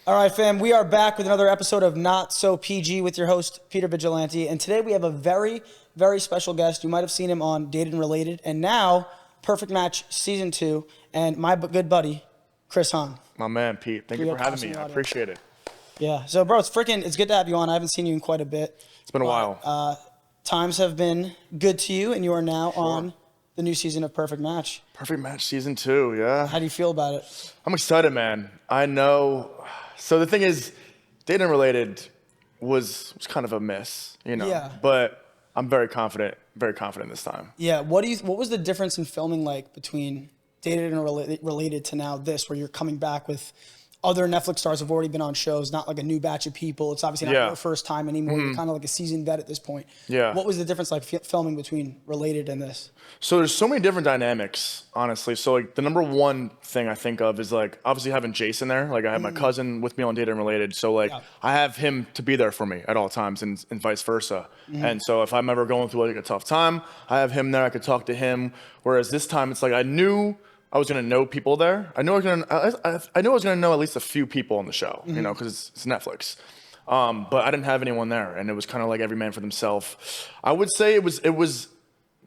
All right, fam, we are back with another episode of Not So PG with your host, Peter Vigilante. And today we have a very, very special guest. You might have seen him on Dated and Related. And now, Perfect Match Season 2. And my good buddy, Chris Hahn. My man, Pete. Thank you for having me. I appreciate it. Yeah. So, bro, it's good to have you on. I haven't seen you in quite a bit. It's been a while. Times have been good to you, and you are now on the new season of Perfect Match. Perfect Match Season 2, yeah. How do you feel about it? I'm excited, man. I know. So the thing is, Dated and Related was kind of a miss, you know. Yeah. But I'm very confident this time. Yeah. What was the difference in filming like between Dated and Related to now this, where you're coming back with other Netflix stars have already been on shows, not like a new batch of people. It's obviously not your first time anymore. You're kind of like a seasoned vet at this point. Yeah. What was the difference like filming between Related and this? So there's so many different dynamics, honestly. So like the number one thing I think of is like obviously having Jason there. Like I have my cousin with me on Dated and Related. So like I have him to be there for me at all times and vice versa. And so if I'm ever going through like a tough time, I have him there. I could talk to him. Whereas this time it's like I knew I was gonna know people there. I knew I was gonna know at least a few people on the show, you know, because it's Netflix. But I didn't have anyone there, and it was kind of like every man for themselves. I would say it was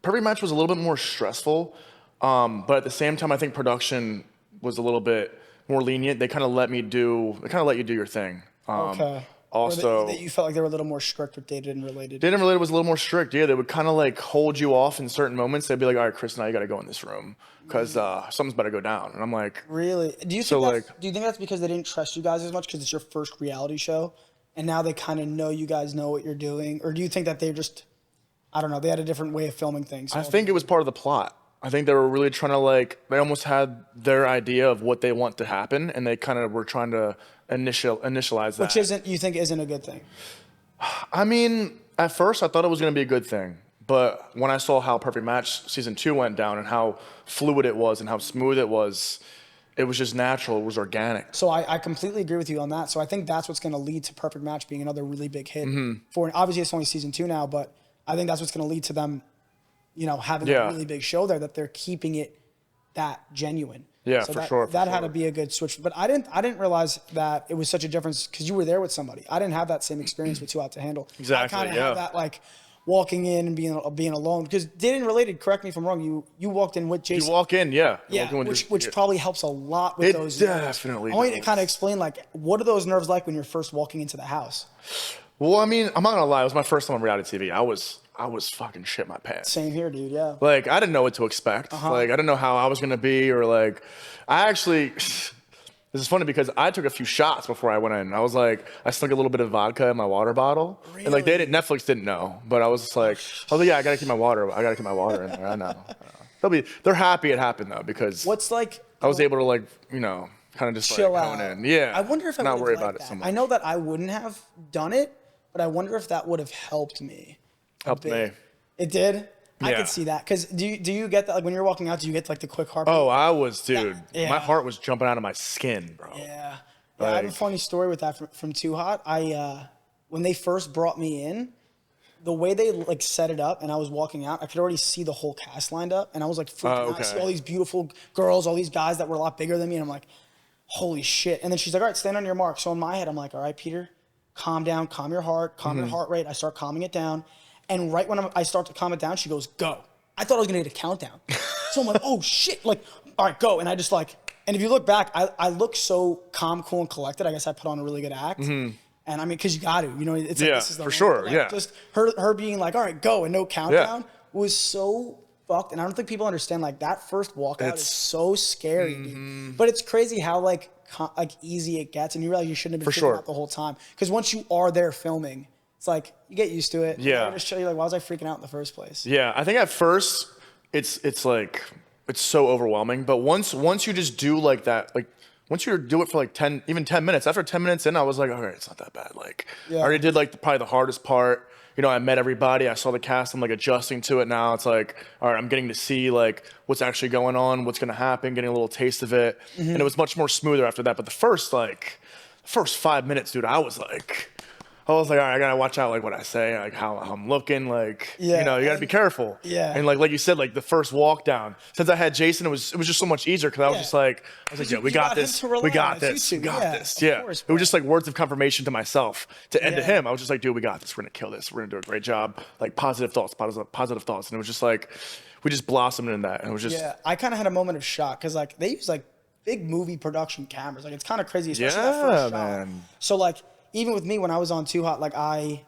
Perfect Match was a little bit more stressful, but at the same time, I think production was a little bit more lenient. They kind of let you do your thing. Okay. Also, you felt like they were a little more strict with Dated and Related. Dated and Related was a little more strict. Yeah, they would kind of like hold you off in certain moments. They'd be like, "All right, Chris, now you got to go in this room because something's about to go down." And I'm like, "Really? Do you think that's because they didn't trust you guys as much because it's your first reality show, and now they kind of know you guys know what you're doing, or do you think that they just, I don't know, they had a different way of filming things?" I think it was part of the plot. I think they were really trying to they almost had their idea of what they want to happen, and they kind of were trying to initialize that. Which you think isn't a good thing? I mean, at first I thought it was going to be a good thing, but when I saw how Perfect Match Season 2 went down and how fluid it was and how smooth it was just natural. It was organic. So I completely agree with you on that. So I think that's what's going to lead to Perfect Match being another really big hit. Obviously it's only Season 2 now, but I think that's what's going to lead to them, you know, having a really big show there, that they're keeping it that genuine. Yeah, so for sure. That had to be a good switch. But I didn't realize that it was such a difference because you were there with somebody. I didn't have that same experience with Too Hot to Handle. Exactly. I kind of had that like walking in and being alone, because Dated and Related, correct me if I'm wrong, you walked in with Jason. You walk in, yeah. Which probably helps a lot with those nerves. Definitely I want you to kind of explain, like, what are those nerves like when you're first walking into the house? Well, I mean, I'm not gonna lie, it was my first time on reality TV. I was fucking shit my pants. Same here, dude. Yeah. Like I didn't know what to expect. Like I didn't know how I was gonna be, or like I actually. This is funny because I took a few shots before I went in. I was like, I snuck a little bit of vodka in my water bottle, and like Netflix didn't know, but I was just like, yeah, I gotta keep my water in there. I know. They're happy it happened though, because I was able to like, you know, kind of just chill like out. going in. Yeah. I wonder if I not would worry have about liked it so that. much. I know that I wouldn't have done it, but I wonder if that would have helped me. Helped me. It did. I Yeah. could see that. Because do you get that, like when you're walking out, do you get like the quick heartbeat? Oh, I was, dude. Yeah. My heart was jumping out of my skin, bro. Yeah. I have a funny story with that from Too Hot. When they first brought me in, the way they like set it up and I was walking out, I could already see the whole cast lined up, and I was like freaking out. I see all these beautiful girls, all these guys that were a lot bigger than me, and I'm like, holy shit. And then she's like, all right, stand on your mark. So in my head, I'm like, all right, Peter, calm down, calm your heart, calm your heart rate. I start calming it down. And right when I start to calm it down, she goes, go. I thought I was going to get a countdown. So I'm like, oh shit. Like, all right, go. And I just like, and if you look back, I look so calm, cool, and collected. I guess I put on a really good act. And I mean, cause you got to, you know, it's like, this is the for moment. sure. Like, Yeah. Just her being like, all right, go, and no countdown was so fucked. And I don't think people understand, like, that first walkout is so scary, dude. But it's crazy how like easy it gets, and you realize you shouldn't have been freaking out the whole time. Because once you are there filming, it's like you get used to it. Yeah. Just show you, like, why was I freaking out in the first place? Yeah, I think at first it's like it's so overwhelming, but once you just do like that, like once you do it for like 10 minutes, after 10 minutes in, I was like, okay, it's not that bad. Like I already did like probably the hardest part. You know, I met everybody, I saw the cast, I'm like adjusting to it now. It's like, all right, I'm getting to see like what's actually going on, what's gonna happen, getting a little taste of it. And it was much more smoother after that. But the first 5 minutes, dude, I was I was like, all right, I gotta watch out, like what I say, like how I'm looking, like you gotta be careful. Yeah. And like you said, like the first walk down, since I had Jason, it was just so much easier because I was like, yeah, we got this, we got this, we got this. Yeah. Course, it was just like words of confirmation to myself and to him. I was just like, dude, we got this. We're gonna kill this. We're gonna do a great job. Like positive thoughts. And it was just like, we just blossomed in that. And it was just. Yeah. I kind of had a moment of shock because like they use like big movie production cameras. Like it's kind of crazy, especially that first shot. Man. So like, even with me when I was on Too Hot, like I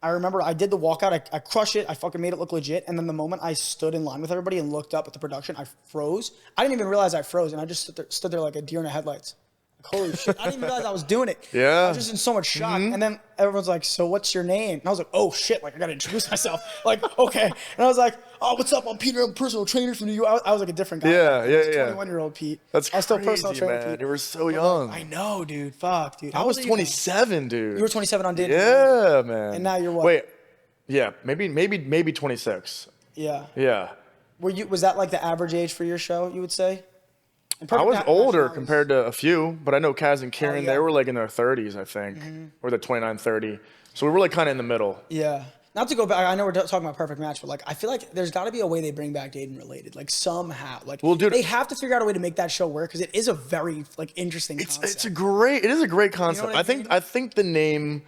remember I did the walkout, I crushed it, I fucking made it look legit, and then the moment I stood in line with everybody and looked up at the production, I froze. I didn't even realize I froze, and I just stood there like a deer in the headlights. Like, holy shit, I didn't even realize I was doing it. Yeah. I was just in so much shock. And then everyone's like, so what's your name? And I was like, oh shit, like I gotta introduce myself. Like, okay. And I was like, oh, what's up? I'm Peter, I'm a personal trainer from New York. I was like a different guy. Yeah. 21-year-old Pete. That's crazy, I was still personal trainer, man. Pete. You were so young. I know, dude. Fuck, dude. I was 27, dude. You were 27 on dating. Yeah, man. And now you're what? Wait. Yeah, maybe 26. Yeah. Yeah. Was that like the average age for your show, you would say? I was older compared to a few, but I know Kaz and Kieran, they were like in their 30s, I think, or the 29, 30. So we were like kind of in the middle. Yeah. Not to go back, I know we're talking about Perfect Match, but like I feel like there's got to be a way they bring back Dating Related, like somehow. Like they have to figure out a way to make that show work because it is a very like interesting concept. It is a great concept. You know I think the name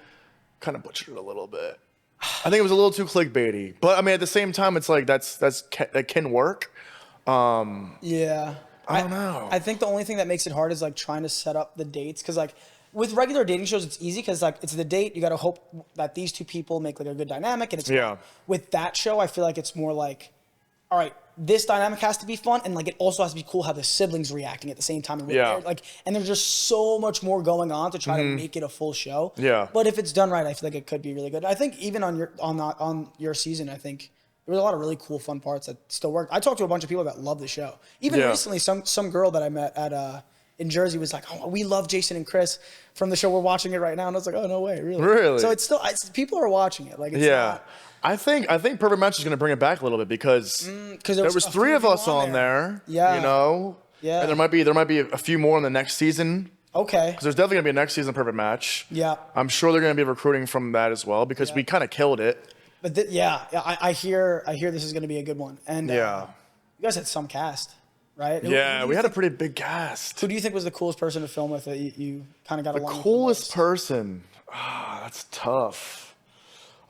kind of butchered it a little bit. I think it was a little too clickbaity, but I mean at the same time it's like that can work. Yeah. I don't know. I think the only thing that makes it hard is like trying to set up the dates because like with regular dating shows it's easy because like it's the date, you got to hope that these two people make like a good dynamic and it's fun. With that show I feel like it's more like, all right, this dynamic has to be fun and like it also has to be cool how the siblings reacting at the same time. And like and there's just so much more going on to try to make it a full show. Yeah. But if it's done right, I feel like it could be really good. I think even on your season, I think there was a lot of really cool, fun parts that still worked. I talked to a bunch of people that love the show. Even recently, some girl that I met at in Jersey was like, "Oh, we love Jason and Chris from the show. We're watching it right now." And I was like, "Oh, no way, really?" Really? So it's still people are watching it. Like, it's not, I think Perfect Match is going to bring it back a little bit because there was 3 of us on there. Yeah. You know. Yeah. And there might be a few more in the next season. Okay. Because there's definitely going to be a next season Perfect Match. Yeah. I'm sure they're going to be recruiting from that as well because we kind of killed it. But I hear this is going to be a good one. And you guys had some cast, right? Yeah, we had a pretty big cast. Who do you think was the coolest person to film with that you kind of got along with? The coolest person? That's tough.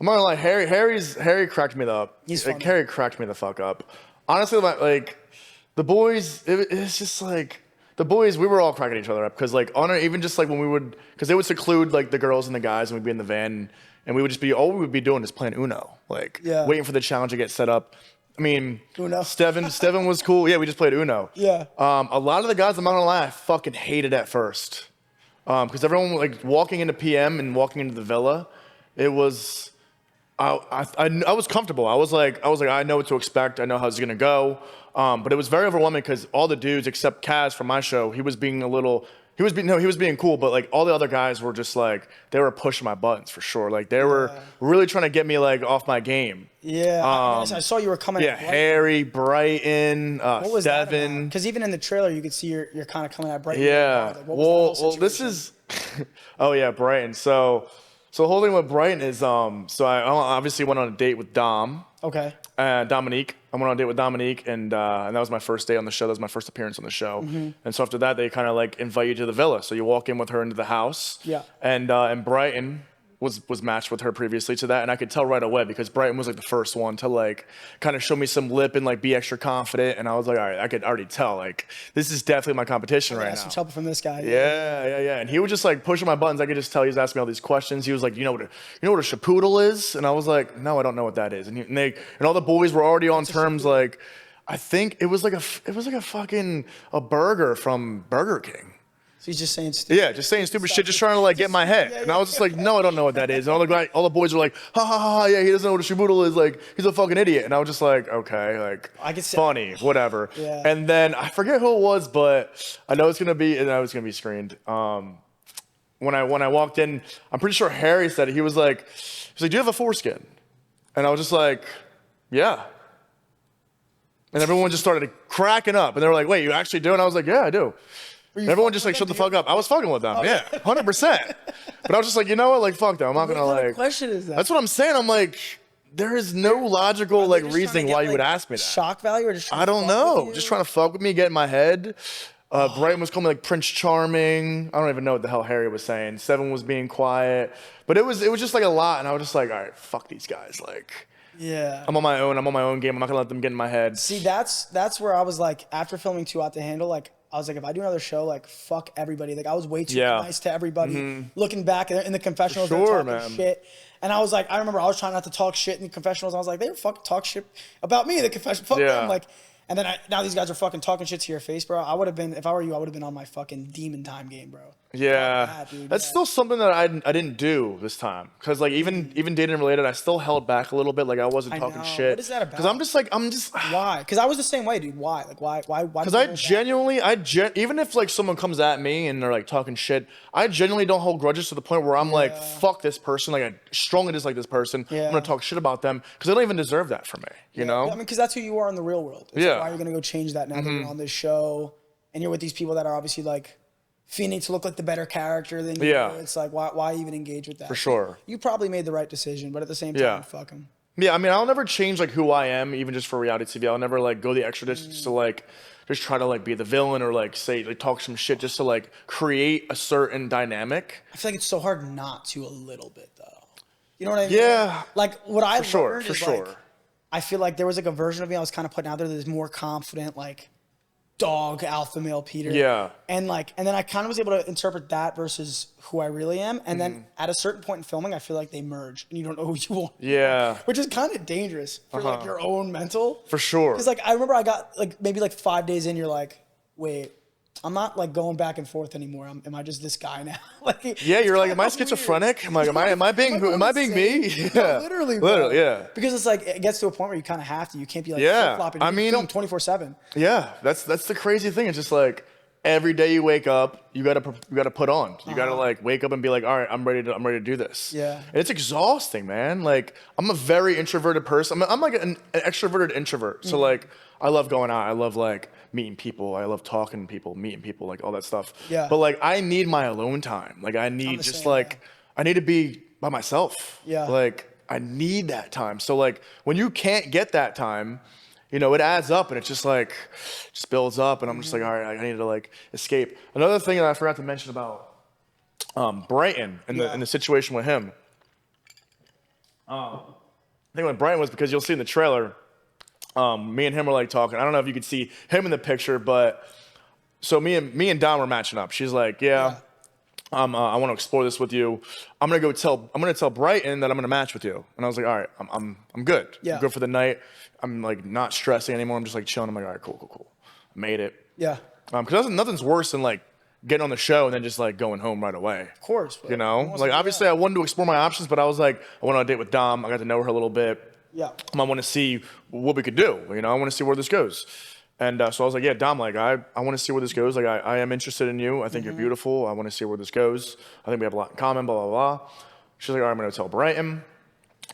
I'm not gonna lie, Harry cracked me up. He's funny. Harry cracked me the fuck up. Honestly, like the boys, it's just like the boys. We were all cracking each other up because like even just like when we would, because they would seclude like the girls and the guys, and we'd be in the van. And we would just be, all we would be doing is playing Uno, like waiting for the challenge to get set up. I mean, Uno. Steven was cool. Yeah, we just played Uno. Yeah. A lot of the guys, I'm not gonna lie, I fucking hated at first. Because everyone, like walking into PM and walking into the villa, it was, I was comfortable. I was like, I know what to expect. I know how it's gonna go. But it was very overwhelming because all the dudes except Kaz from my show, he was being cool, but like all the other guys were just like, they were pushing my buttons for sure. Like they were really trying to get me like off my game. Yeah, I saw you were coming. Yeah, Harry, Brighton, what was Steven. Because even in the trailer, you could see you're kind of coming at Brighton. Yeah. Like, well, this is. Oh yeah, Brighton. So the whole thing with Brighton is so I obviously went on a date with Dom. Okay. Dominique. I went on a date with Dominique, and that was my first day on the show. That was my first appearance on the show. And so after that, they kind of like invite you to the villa. So you walk in with her into the house. Yeah. And Brighton was matched with her previously to that, and I could tell right away because Brighton was like the first one to like kind of show me some lip and like be extra confident. And I was like, all right, I could already tell like this is definitely my competition right now. Some trouble from this guy. Yeah. And he was just like pushing my buttons. I could just tell he was asking me all these questions. He was like, you know what a shapoodle is? And I was like, no, I don't know what that is. And all the boys were already on terms like, I think it was like a burger from Burger King. So he's just saying stupid. Yeah, just saying stupid shit, just trying to like get in my head. And I was just like, no, I don't know what that is. And all the boys were like, ha ha ha, yeah, he doesn't know what a shaboodle is. Like, he's a fucking idiot. And I was just like, okay, like, funny, whatever. Yeah. And then I forget who it was, but I know it's gonna be screened. When I walked in, I'm pretty sure Harry said it. He was like, do you have a foreskin? And I was just like, yeah. And everyone just started cracking up. And they were like, wait, you actually do? And I was like, yeah, I do. And everyone just like shut the fuck up. I was fucking with them. Yeah, 100%. But I was just like, you know what? Like, fuck that. I'm not gonna What kind like. of question is that? That's what I'm saying. I'm like, there is no logical like reasoning why you would ask me that. Shock value or just trying I to don't fuck with know. you? Just trying to fuck with me, get in my head. Brighton was calling me like Prince Charming. I don't even know what the hell Harry was saying. Seven was being quiet, but it was just like a lot, and I was just like, all right, fuck these guys. Like, Yeah. I'm on my own. I'm on my own game. I'm not gonna let them get in my head. See, that's where I was like, after filming Too Hot to Handle, like, I was like, if I do another show, like, fuck everybody. Like, I was way too nice to everybody. Looking back in the confessionals, they're talking shit. And I was like, I remember I was trying not to talk shit in the confessionals. I was like, they fucking talk shit about me in the confessional. Fuck them. Like, and then now these guys are fucking talking shit to your face, bro. I would have been, if I were you, I would have been on my fucking demon time game, bro. Yeah, that's still something that I didn't do this time. Cause like even dating related, I still held back a little bit. Like I wasn't talking shit. What is that about? Cause I'm just why? Because I was the same way, dude. Why? Like why? Because even if like someone comes at me and they're like talking shit, I genuinely don't hold grudges to the point where I'm like, fuck this person. Like I strongly dislike this person. I'm gonna talk shit about them because they don't even deserve that from me. You know? I mean, because that's who you are in the real world. It's like, why are you gonna go change that now that you're on this show and you're with these people that are obviously like feeling to look like the better character than you? It's like, why even engage with that? For sure. You probably made the right decision, but at the same time, fuck them. Yeah, I mean, I'll never change like who I am, even just for reality TV. I'll never like go the extra distance to like just try to like be the villain or like say like talk some shit just to like create a certain dynamic. I feel like it's so hard not to a little bit though. You know what I mean? Yeah. Like what I learned for is sure. like, I feel like there was like a version of me I was kind of putting out there that is more confident, like dog alpha male Peter. Yeah. And then I kind of was able to interpret that versus who I really am. And then at a certain point in filming, I feel like they merge and you don't know who you are. Yeah. Which is kind of dangerous for like your own mental. For sure. Because like I remember I got like maybe like 5 days in, you're like, wait, I'm not like going back and forth anymore. Am I just this guy now? Like, yeah, you're like, am I schizophrenic? I'm like, am I being me? Yeah, literally, yeah. Because it's like it gets to a point where you kind of have to. You can't be like flip-flopping. I mean, film 24/7. Yeah, that's the crazy thing. It's just like every day you wake up, you gotta put on. You gotta like wake up and be like, all right, I'm ready to do this. Yeah, and it's exhausting, man. Like I'm a very introverted person. I'm like an extroverted introvert. So like I love going out. I love like meeting people. I love talking to people, meeting people, like all that stuff. Yeah. But like I need my alone time. Like I need just like I need to be by myself. Yeah. Like I need that time. So like when you can't get that time, you know, it adds up and it's just like just builds up and I'm just like, all right, I need to like escape. Another thing that I forgot to mention about Brighton and the situation with him. I think when Brighton was because you'll see in the trailer. Me and him were like talking. I don't know if you could see him in the picture, but so me and Don were matching up. She's like, I want to explore this with you. I'm gonna tell Brighton that I'm gonna match with you. And I was like, all right, I'm good. Yeah. I'm good for the night. I'm like not stressing anymore. I'm just like chilling. I'm like, all right, cool. I made it. Yeah. Because nothing's worse than like getting on the show and then just like going home right away. Of course. You know, like obviously I wanted to explore my options, but I was like, I went on a date with Dom. I got to know her a little bit. Yeah. I want to see what we could do. You know, I want to see where this goes. And so I was like, yeah, Dom, like, I want to see where this goes. Like, I am interested in you. I think you're beautiful. I want to see where this goes. I think we have a lot in common, blah, blah, blah. She's like, all right, I'm going to tell Brighton.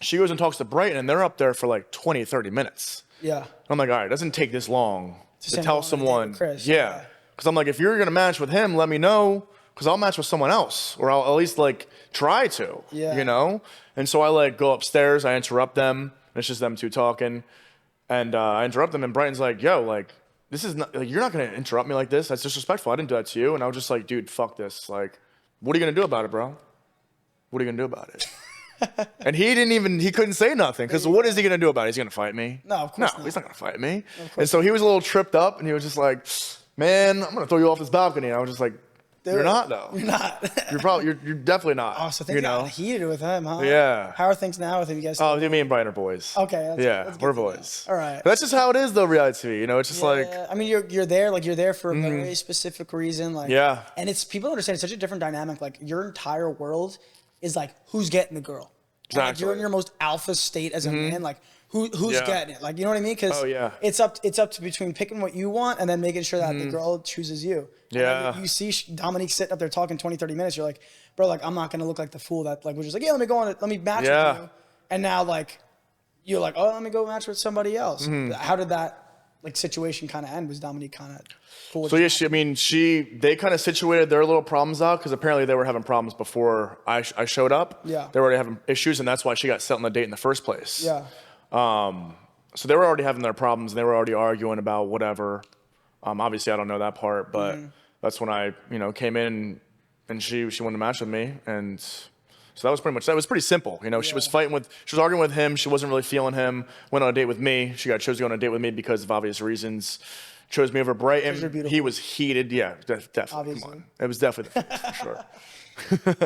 She goes and talks to Brighton, and they're up there for like 20, 30 minutes. Yeah. And I'm like, all right, it doesn't take this long to tell someone. Chris, yeah. Because I'm like, if you're going to match with him, let me know. Because I'll match with someone else. Or I'll at least like try to. Yeah. You know? And so I like go upstairs. I interrupt them. It's just them two talking, and I interrupt them, and Brighton's like, yo, like, this is not, like, you're not going to interrupt me like this. That's disrespectful. I didn't do that to you. And I was just like, dude, fuck this. Like, what are you going to do about it, bro? What are you going to do about it? And he couldn't say nothing, because what is he going to do about it? He's going to fight me? No, of course not. He's not going to fight me. And so he was a little tripped up, and he was just like, man, I'm going to throw you off this balcony. And I was just like, you're not, though. You're not. you're definitely not. Oh, so things got heated with him, huh? Yeah. How are things now with him? You guys? Oh, me and Brian are boys. Okay. We're boys. All right. That's just how it is, though, reality TV. You know, it's just like. I mean, you're there for a very specific reason. Like. Yeah. And it's people don't understand it's such a different dynamic. Like your entire world is like who's getting the girl. Exactly. Like, you're in your most alpha state as a man. Like who's getting it? Like you know what I mean? Because it's up to between picking what you want and then making sure that the girl chooses you. Yeah. You see Dominique sitting up there talking 20, 30 minutes. You're like, bro, like I'm not gonna look like the fool that like was just like, yeah, let me go on it, let me match with you. And now like you're like, oh, let me go match with somebody else. How did that like situation kind of end? Was Dominique kind of cool? So yeah, they kind of situated their little problems out because apparently they were having problems before I showed up. Yeah. They were already having issues, and that's why she got set on the date in the first place. Yeah. So they were already having their problems, and they were already arguing about whatever. Obviously, I don't know that part, but that's when I, came in, and she wanted to match with me, and so that was pretty simple. She was arguing with him. She wasn't really feeling him. Went on a date with me. She chose to go on a date with me because of obvious reasons. Chose me over Brighton. He was heated. Yeah, definitely. Obviously. Come on. It was definitely for sure.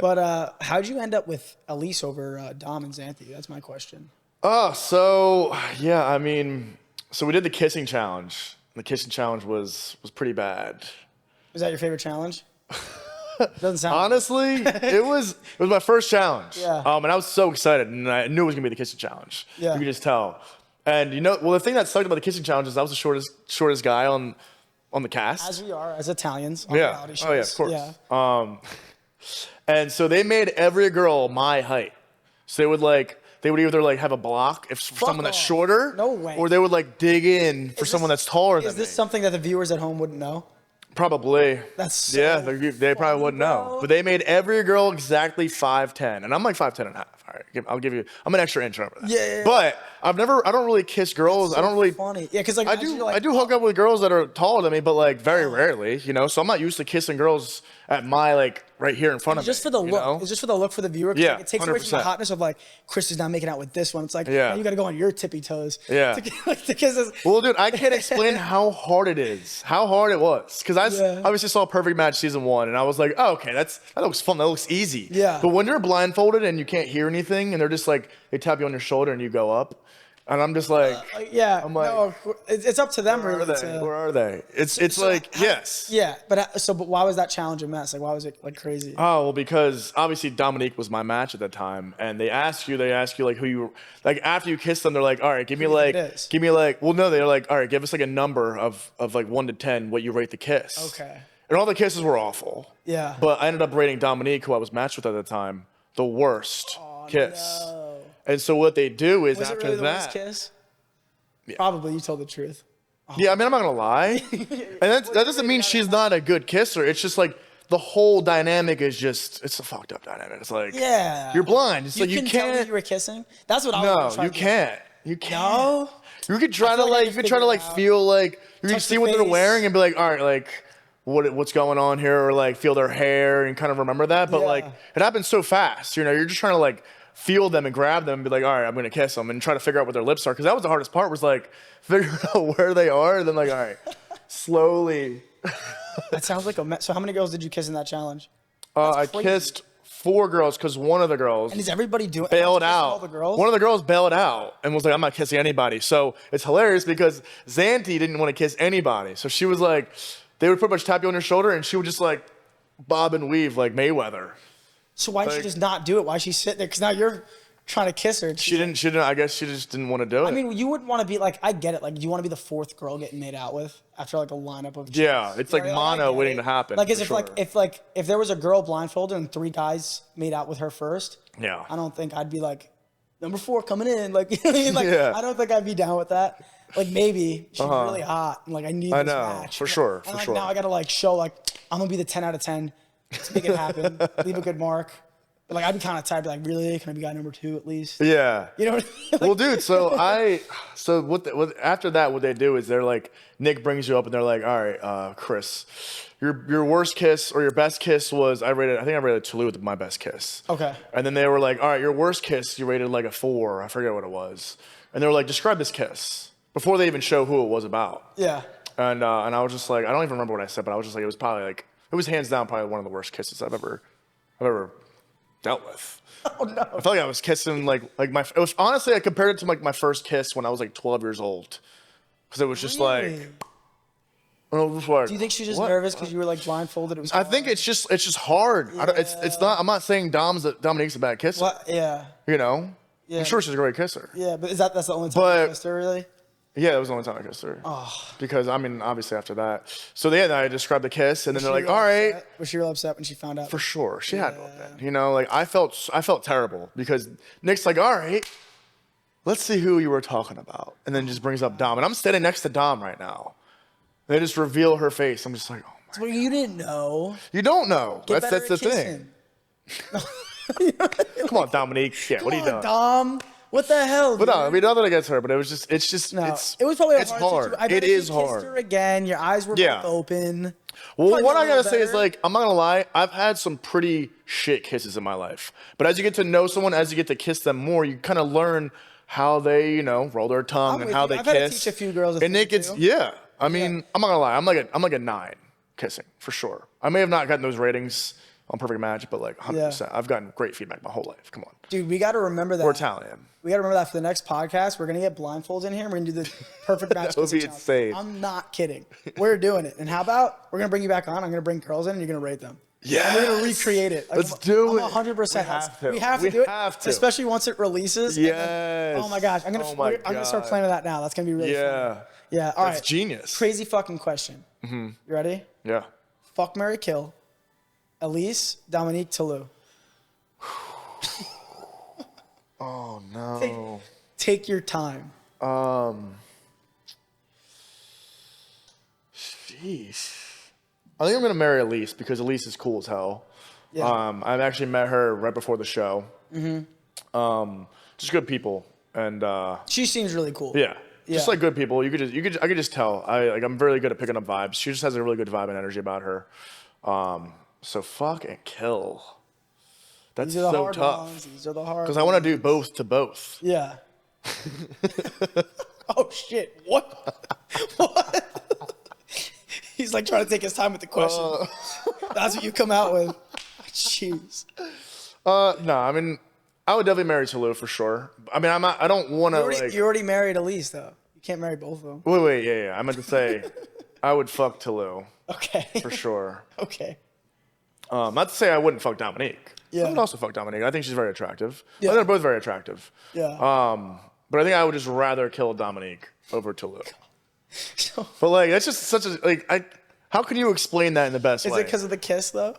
But how'd you end up with Elise over Dom and Xanthi? That's my question. So we did the kissing challenge. The kissing challenge was pretty bad. Was that your favorite challenge? Doesn't sound. Honestly, it was my first challenge. Yeah. And I was so excited, and I knew it was gonna be the kissing challenge. Yeah. You could just tell. And the thing that sucked about the kissing challenge is I was the shortest guy on the cast. As we are, as Italians. On reality shows. Oh yeah, of course. Yeah. And so they made every girl my height. So they would either have a block for someone that's shorter, no way, or they would dig in for someone that's taller than me. Is this something that the viewers at home wouldn't know? Probably. That's so they probably wouldn't know. But they made every girl exactly 5'10", and I'm like 5'10 and a half. All right, I'm an extra inch over that. Yeah. But I don't really kiss girls. I don't really. Funny. Yeah, because I do hook up with girls that are taller than me, but very rarely, So I'm not used to kissing girls at my right here in front of me. Just for the look. It's just for the look for the viewer. Yeah, it takes away from the hotness of Chris is not making out with this one. It's you got to go on your tippy toes. Yeah. To kiss this. Well, dude, I can't explain how hard it is. How hard it was. Because I obviously saw Perfect Match season 1, and I was like, oh, okay, that looks fun. That looks easy. Yeah. But when you're blindfolded and you can't hear anything, and they're just they tap you on your shoulder and you go up, and I'm just I'm no, it's up to them. Where are they? It's yes. Yeah, but why was that challenge a mess? Why was it crazy? Oh, well, because obviously Dominique was my match at that time, and they ask you who you after you kiss them, they're like, all right, give me well, no, they're like, all right, give us a number of 1 to 10 what you rate the kiss. Okay. And all the kisses were awful. Yeah. But I ended up rating Dominique, who I was matched with at the time, the worst kiss. No. And so what they do is was after it really the that, worst kiss? Yeah. Probably, you told the truth. Oh. Yeah, I'm not gonna lie, and that doesn't mean she's not a good kisser. It's just the whole dynamic is it's a fucked up dynamic. It's you're blind. It's you you can't can't. Tell you were kissing. That's what I was. No, you can't. You can't. No. You could try to feel you can see what they're wearing and be like, all right, what's going on here, or feel their hair and kind of remember that. But it happens so fast. You're just trying to feel them and grab them and be like, all right, I'm gonna kiss them, and try to figure out what their lips are, because that was the hardest part, was figuring out where they are, and then all right, slowly. That sounds like a mess. So how many girls did you kiss in that challenge? I kissed 4 girls, because one of the girls. And is everybody bailed out? All the girls? One of the girls bailed out and was like, I'm not kissing anybody. So it's hilarious because Xanthi didn't want to kiss anybody. So she was they would pretty much tap you on your shoulder, and she would just bob and weave like Mayweather. So why did she just not do it? Why she sit there? Because now you're trying to kiss her. She didn't. I guess she just didn't want to do it. I mean, you wouldn't want to be I get it. Do you want to be the 4th girl getting made out with after a lineup of? Yeah, it's mono waiting to happen. If there was a girl blindfolded and 3 guys made out with her first. Yeah. I don't think I'd be number 4 coming in. You know what I mean? I don't think I'd be down with that. Maybe she's really hot and I need this match. For sure. Now I gotta show I'm gonna be the 10 out of 10 to make it happen. Leave a good mark. But I'd be kind of tired. Be really? Can I be guy number 2 at least? Yeah. You know what I mean? Well, dude. So after that, what they do is they're Nick brings you up and they're like, all right, Chris, your worst kiss or your best kiss was I think I rated Toulouse with my best kiss. Okay. And then they were like, all right, your worst kiss you rated a 4. I forget what it was. And they were like, describe this kiss before they even show who it was about. Yeah. And I was just I don't even remember what I said, but I was just it was probably it was hands down probably one of the worst kisses I've ever dealt with. Oh no! I felt I was kissing it was honestly I compared it to my first kiss when I was 12 years old, because it was just really? Do you think she's just nervous because you were blindfolded? It was. I think it's just hard. Yeah. It's not. I'm not saying Dominique's a bad kisser. What? Yeah. Yeah. I'm sure she's a great kisser. Yeah, but that's the only time you kissed her, really? Yeah, that was the only time I kissed her. Oh. Because obviously after that. So I described the kiss, and then they're like, all right. Was she real upset when she found out? For sure. She had to have been. I felt terrible because Nick's like, all right. let's see who you were talking about. And then just brings up Dom. And I'm standing next to Dom right now. They just reveal her face. I'm just like, oh my. Well, you didn't know. You don't know. Get That's the kissing. thing. Come on, Dominique. Yeah, what are you doing? Dom. What the hell? But no, I mean, nothing against her, but it was just, it's just, No, it's, it was probably it's hard. It is hard. Kissed her again. Your eyes were both open. Well, Probably what a I gotta little say is, better. like, I'm not gonna lie, I've had some pretty shit kisses in my life. But as you get to know someone, as you get to kiss them more, you kind of learn how they, you know, roll their tongue and how they I've kiss. had to teach a few girls a and thing it gets, too. yeah. I mean, I'm not gonna lie, I'm like a 9 kissing for sure. I may have not gotten those ratings on Perfect Match, but like 100%. I've gotten great feedback my whole life. Come on. Dude, we got to remember that. We're Italian. We got to remember that for the next podcast. We're going to get blindfolds in here. And we're going to do the perfect match. That would be challenge. insane. I'm not kidding. We're doing it. And how about we're going to bring you back on. I'm going to bring girls in and you're going to rate them. Yeah. And we're going to recreate it. Like, Let's do it. 100%. We have to. We do it. have to. Especially once it releases. Yes. Then, oh my gosh. I'm going to start planning that now. That's going to be really fun. Yeah. All right. That's genius. Crazy fucking question. Mm-hmm. You ready? Yeah. Fuck, marry, kill. Elise, Dominique, Toulouse. Oh no. Take your time. Sheesh. I think I'm gonna marry Elise because Elise is cool as hell. Yeah. I've actually met her right before the show. Mm-hmm. Just good people, and She seems really cool. yeah, just like good people. I could just tell. I'm really good at picking up vibes. She just has a really good vibe and energy about her. So fuck and kill. That's These are the so hard tough. ones. These are the hard Because I want to do both to both. Yeah. Oh shit! What? What? He's like trying to take his time with the question. That's what you come out with. Jeez. No, I mean, I would definitely marry Toulouse for sure. I mean, I don't want to You already married Elise though. You can't marry both of them. Wait, yeah. I meant to say, I would fuck Toulouse Okay. for sure. Okay. Not to say I wouldn't fuck Dominique. Yeah. I would also fuck Dominique. I think she's very attractive. Yeah. They're both very attractive. Yeah. But I think I would just rather kill Dominique over Toulouse. But like, that's just such a how can you explain that in the best way? Is it because of the kiss though?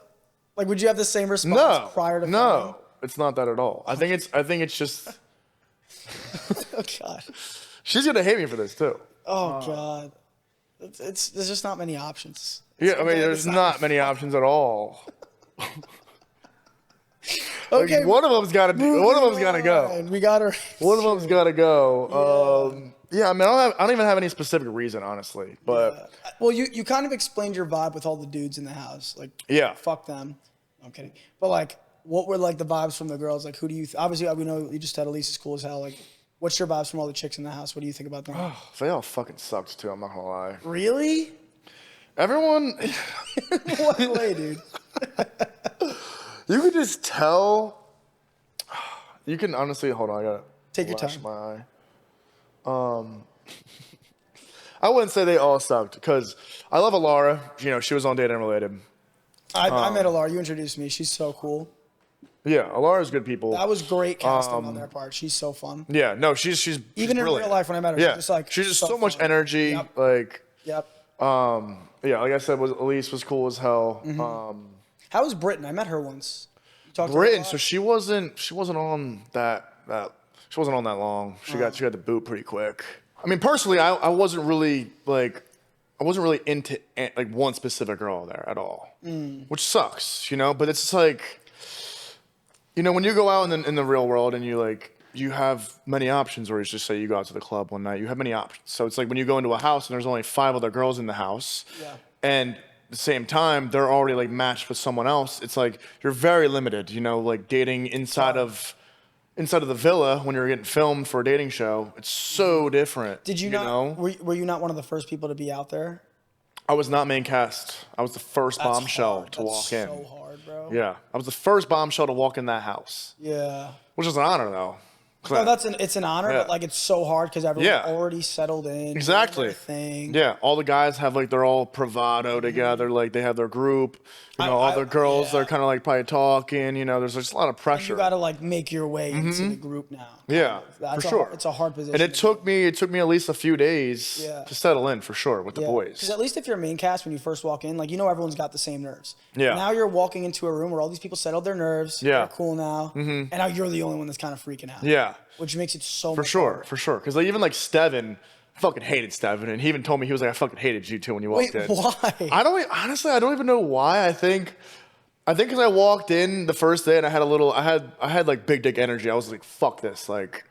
Like, would you have the same response prior to? No, it's not that at all. I think it's just. Oh god. She's gonna hate me for this too. Oh god. There's just not many options. Yeah, I mean, there's not many options at all. Okay. Like, one of them's got to go. We got her. One of them's got to go. Yeah, I mean, I don't even have any specific reason, honestly. But well, you kind of explained your vibe with all the dudes in the house. Like, yeah, fuck them. I'm kidding. But like, what were like the vibes from the girls? Like, who do you? Obviously, we know you just said Elise is cool as hell. Like, what's your vibes from all the chicks in the house? What do you think about them? They all fucking sucked too. I'm not gonna lie. Really? Everyone. What way, dude? You could just tell. You can honestly hold on. I gotta take your lash time. My eye. I wouldn't say they all sucked because I love Alara. You know, she was on Date Unrelated. I met Alara. You introduced me. She's so cool. Yeah, Alara's good people. That was great casting on their part. She's so fun. Yeah, no, she's even in brilliant. Real life when I met her. Yeah, she's just so much energy. Yep. Like, yep. Yeah, like I said, Elise was cool as hell. Mm-hmm. How was Britain? I met her once. Britain, so she wasn't on that she wasn't on that long. She got the boot pretty quick. I mean, personally, I wasn't really into like one specific girl there at all, which sucks, you know. But it's just like, you know, when you go out in the real world and you have many options, or it's just say you go out to the club one night, you have many options. So it's like when you go into a house and there's only 5 other girls in the house, and at the same time they're already like matched with someone else. It's like you're very limited, you know, like dating inside of the villa when you're getting filmed for a dating show. It's so different. Did you not? Know? Were you not one of the first people to be out there? I was not main cast. I was the first bombshell to walk in. That's so hard, bro. Yeah, I was the first bombshell to walk in that house. Yeah. Which is an honor, though. No, it's an honor, but like it's so hard because everyone's already settled in. Exactly. Yeah, all the guys have like they're all bravado together. Like they have their group. You know, all the girls they're kind of like probably talking. You know, there's just a lot of pressure. You got to like make your way into the group now. Yeah, for sure. It's a hard position. And it took me at least a few days to settle in for sure with the boys. Because at least if you're main cast when you first walk in, like you know everyone's got the same nerves. Yeah. Now you're walking into a room where all these people settled their nerves. Yeah. They're cool now. And now you're the only one that's kind of freaking out. Yeah. Which makes it so For much sure, harder. for sure. Because like, even like Steven, fucking hated Steven, and he even told me, he was like, I fucking hated you too when you walked in. Why? Honestly, I don't even know why. I think because I walked in the first day and I had like big dick energy. I was like, fuck this. Like,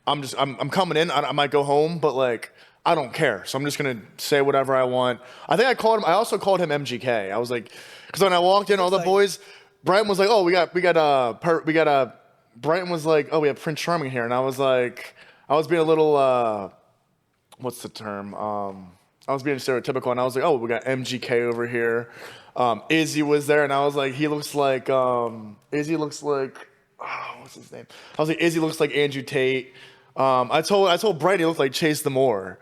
I'm coming in. I might go home, but like, I don't care. So I'm just gonna say whatever I want. I think I also called him MGK. I was like, because when I walked in, all the boys, Brian was like, oh, Brighton was like, oh, we have Prince Charming here. And I was like, I was being a little, what's the term? I was being stereotypical, and I was like, oh, we got MGK over here. Izzy was there, and I was like, Izzy looks like, oh, what's his name? I was like, Izzy looks like Andrew Tate. I told Brighton he looked like Chase the Moore.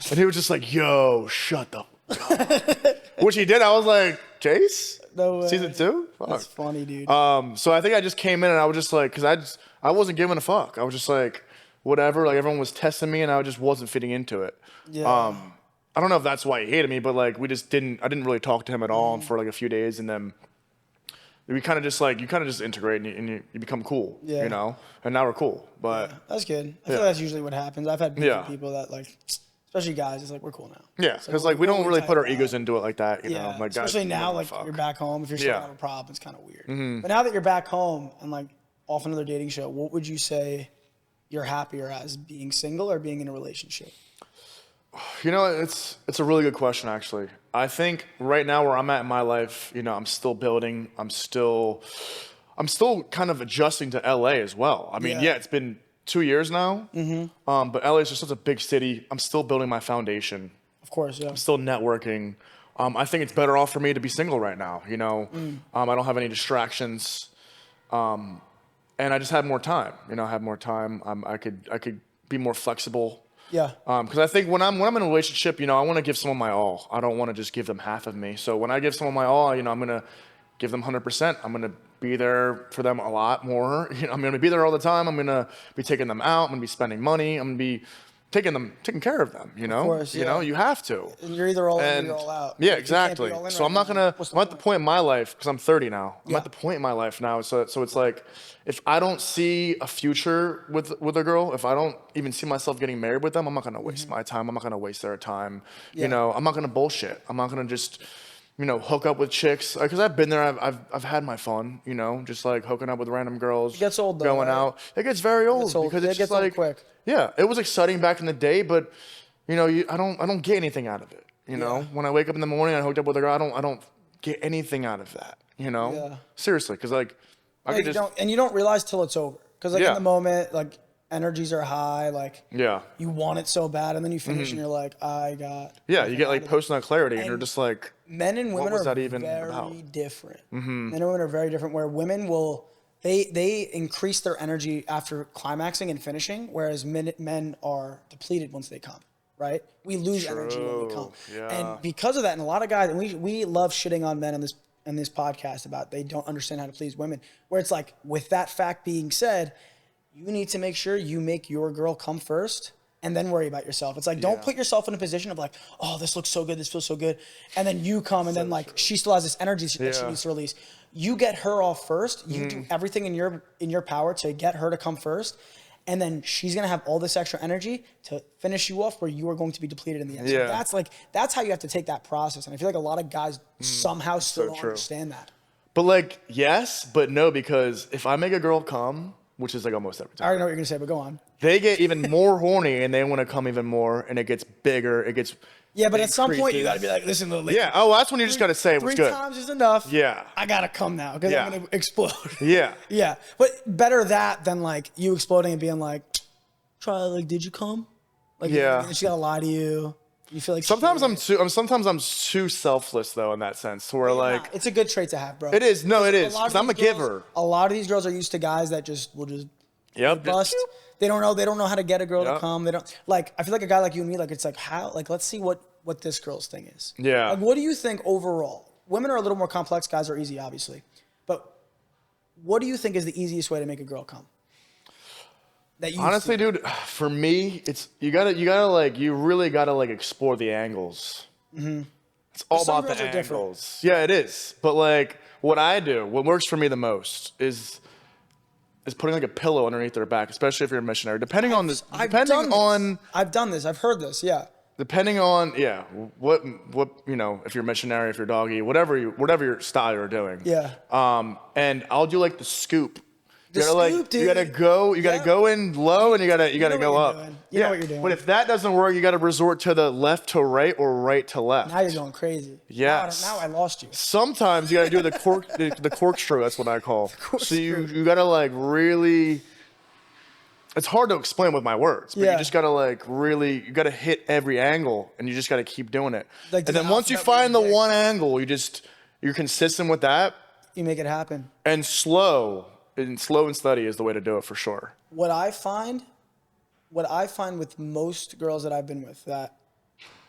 And he was just like, yo, shut the fuck up. Which he did. I was like, Chase? No way. Season 2? Fuck. That's funny, dude. So I think I just came in and I was just like, because I wasn't giving a fuck. I was just like, whatever. Like, everyone was testing me and I just wasn't fitting into it. Yeah. I don't know if that's why he hated me, but like, I didn't really talk to him at all for like a few days, and then we kind of just like, you kind of just integrate and you become cool, you know? And now we're cool, but. Yeah, that's good. I feel like that's usually what happens. I've had people that like, especially guys, it's like, we're cool now. Yeah, because like, we don't really put our egos into it like that, you know? Like, especially guys, now, like, you're back home. If you're still having a problem, it's kind of weird. But now that you're back home and like off another dating show, what would you say you're happier as, being single or being in a relationship? You know, it's a really good question, actually. I think right now where I'm at in my life, you know, I'm still building. I'm still kind of adjusting to LA as well. I mean, it's been 2 years now, but LA is just such a big city. I'm still building my foundation. Of course, yeah. I'm still networking. I think it's better off for me to be single right now, you know. I don't have any distractions, and I just had more time. You know, I had more time. I could be more flexible. Yeah. Because I think when I'm in a relationship, you know, I want to give someone my all. I don't want to just give them half of me. So when I give someone my all, you know, I'm gonna give them 100%. I'm gonna be there for them a lot more. You know, I'm gonna be there all the time. I'm gonna be taking them out. I'm gonna be spending money. I'm gonna be taking care of them. You know, of course, you know, you have to. And you're either all in or you're all out. Yeah, exactly. So I'm not gonna. I'm at the point in my life, because I'm 30 now. I'm at the point in my life now. So it's like, if I don't see a future with a girl, if I don't even see myself getting married with them, I'm not gonna waste my time. I'm not gonna waste their time. You know, I'm not gonna bullshit. I'm not gonna just, you know, hook up with chicks, because I've been there. I've had my fun. You know, just like hooking up with random girls. It gets old though, going out. It gets very old, because it's just like, quick. Yeah, it was exciting back in the day, but you know, I don't get anything out of it. You know, when I wake up in the morning and I hooked up with a girl, I don't get anything out of that. You know, seriously, because like, you don't realize till it's over. Because like in the moment, like, energies are high, like you want it so bad, and then you finish and you're like, I got you get like post-nut clarity, and you're just like, men and women are very different. Men and women are very different, where women will they increase their energy after climaxing and finishing, whereas men are depleted once they come. Right? We lose energy when we come. And because of that, and a lot of guys, and we love shitting on men in this podcast about they don't understand how to please women, where it's like, with that fact being said, you need to make sure you make your girl come first and then worry about yourself. It's like, don't put yourself in a position of like, oh, this looks so good, this feels so good, and then you come and then like she still has this energy that she needs to release. You get her off first. You do everything in your power to get her to come first. And then she's gonna have all this extra energy to finish you off, where you are going to be depleted in the end. Yeah. So that's how you have to take that process. And I feel like a lot of guys somehow still don't understand that. But like, yes, but no, because if I make a girl come, which is like almost every time, I already know what you're gonna say, but go on. They get even more horny and they want to come even more, and it gets bigger. It gets but at some point you gotta be like, listen, little lady. Yeah. Oh, that's when you just gotta say what's good. 3 times is enough. Yeah. I gotta come now because I'm gonna explode. Yeah. Yeah. But better that than like you exploding and being like, try, like, did you come? Like, and she gotta lie to you. You feel like sometimes I'm too selfless though, in that sense, where like, it's a good trait to have, bro. It is. No, it is. Because I'm a giver. A lot of these girls are used to guys that will just bust. They don't know how to get a girl to come. They don't, like, I feel like a guy like you and me, like, it's like, how, like, let's see what this girl's thing is. Yeah. Like, what do you think overall? Women are a little more complex. Guys are easy, obviously. But what do you think is the easiest way to make a girl come? Honestly, dude, for me, it's you really gotta like explore the angles. It's all about the angles. Yeah, it is. But like, what works for me the most is is putting like a pillow underneath their back, especially if you're a missionary. I've done this. I've heard this. Yeah. Depending on what if you're a missionary, if you're doggy, whatever your style you're doing. Yeah. And I'll do like the scoop. The scoop, dude. You gotta go in low and you gotta go up. You know what you're doing. But if that doesn't work, you gotta resort to the left to right or right to left. Now you're going crazy. Yes. Now I lost you. Sometimes you gotta do the corkscrew. That's what I call. So you gotta like really. It's hard to explain with my words, but you just gotta you gotta hit every angle, and you just gotta keep doing it. And then once you find the one angle, you're consistent with that. You make it happen. And slow and steady is the way to do it for sure. What I find with most girls that I've been with, that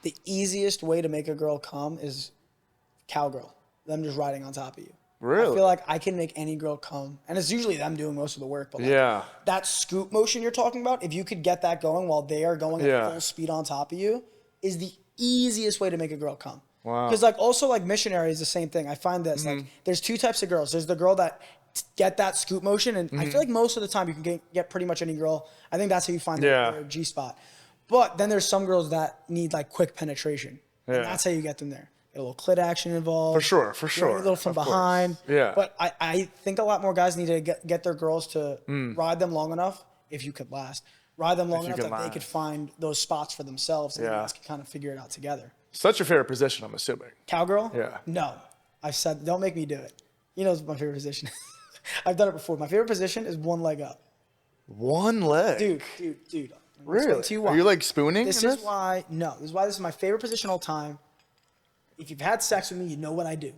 the easiest way to make a girl come is cowgirl. Them just riding on top of you. Really? I feel like I can make any girl come. And it's usually them doing most of the work. But that scoop motion you're talking about, if you could get that going while they are going at full speed on top of you, is the easiest way to make a girl come. Wow. Because also missionary is the same thing. I find this. There's two types of girls. There's the girl that get that scoop motion. And I feel like most of the time you can get pretty much any girl. I think that's how you find their G-spot. But then there's some girls that need quick penetration. And that's how you get them there. Get a little clit action involved. For sure. A little from behind. Yeah. But I think a lot more guys need to get their girls to ride them long enough, if you could last, ride them long enough that they could find those spots for themselves and you guys can kind of figure it out together. Such your favorite position, I'm assuming. Cowgirl? Yeah. No. I've said, don't make me do it. You know my favorite position. I've done it before. My favorite position is one leg up. One leg? Dude. Really? Are you spooning? This is why this is my favorite position all time. If you've had sex with me, you know what I do.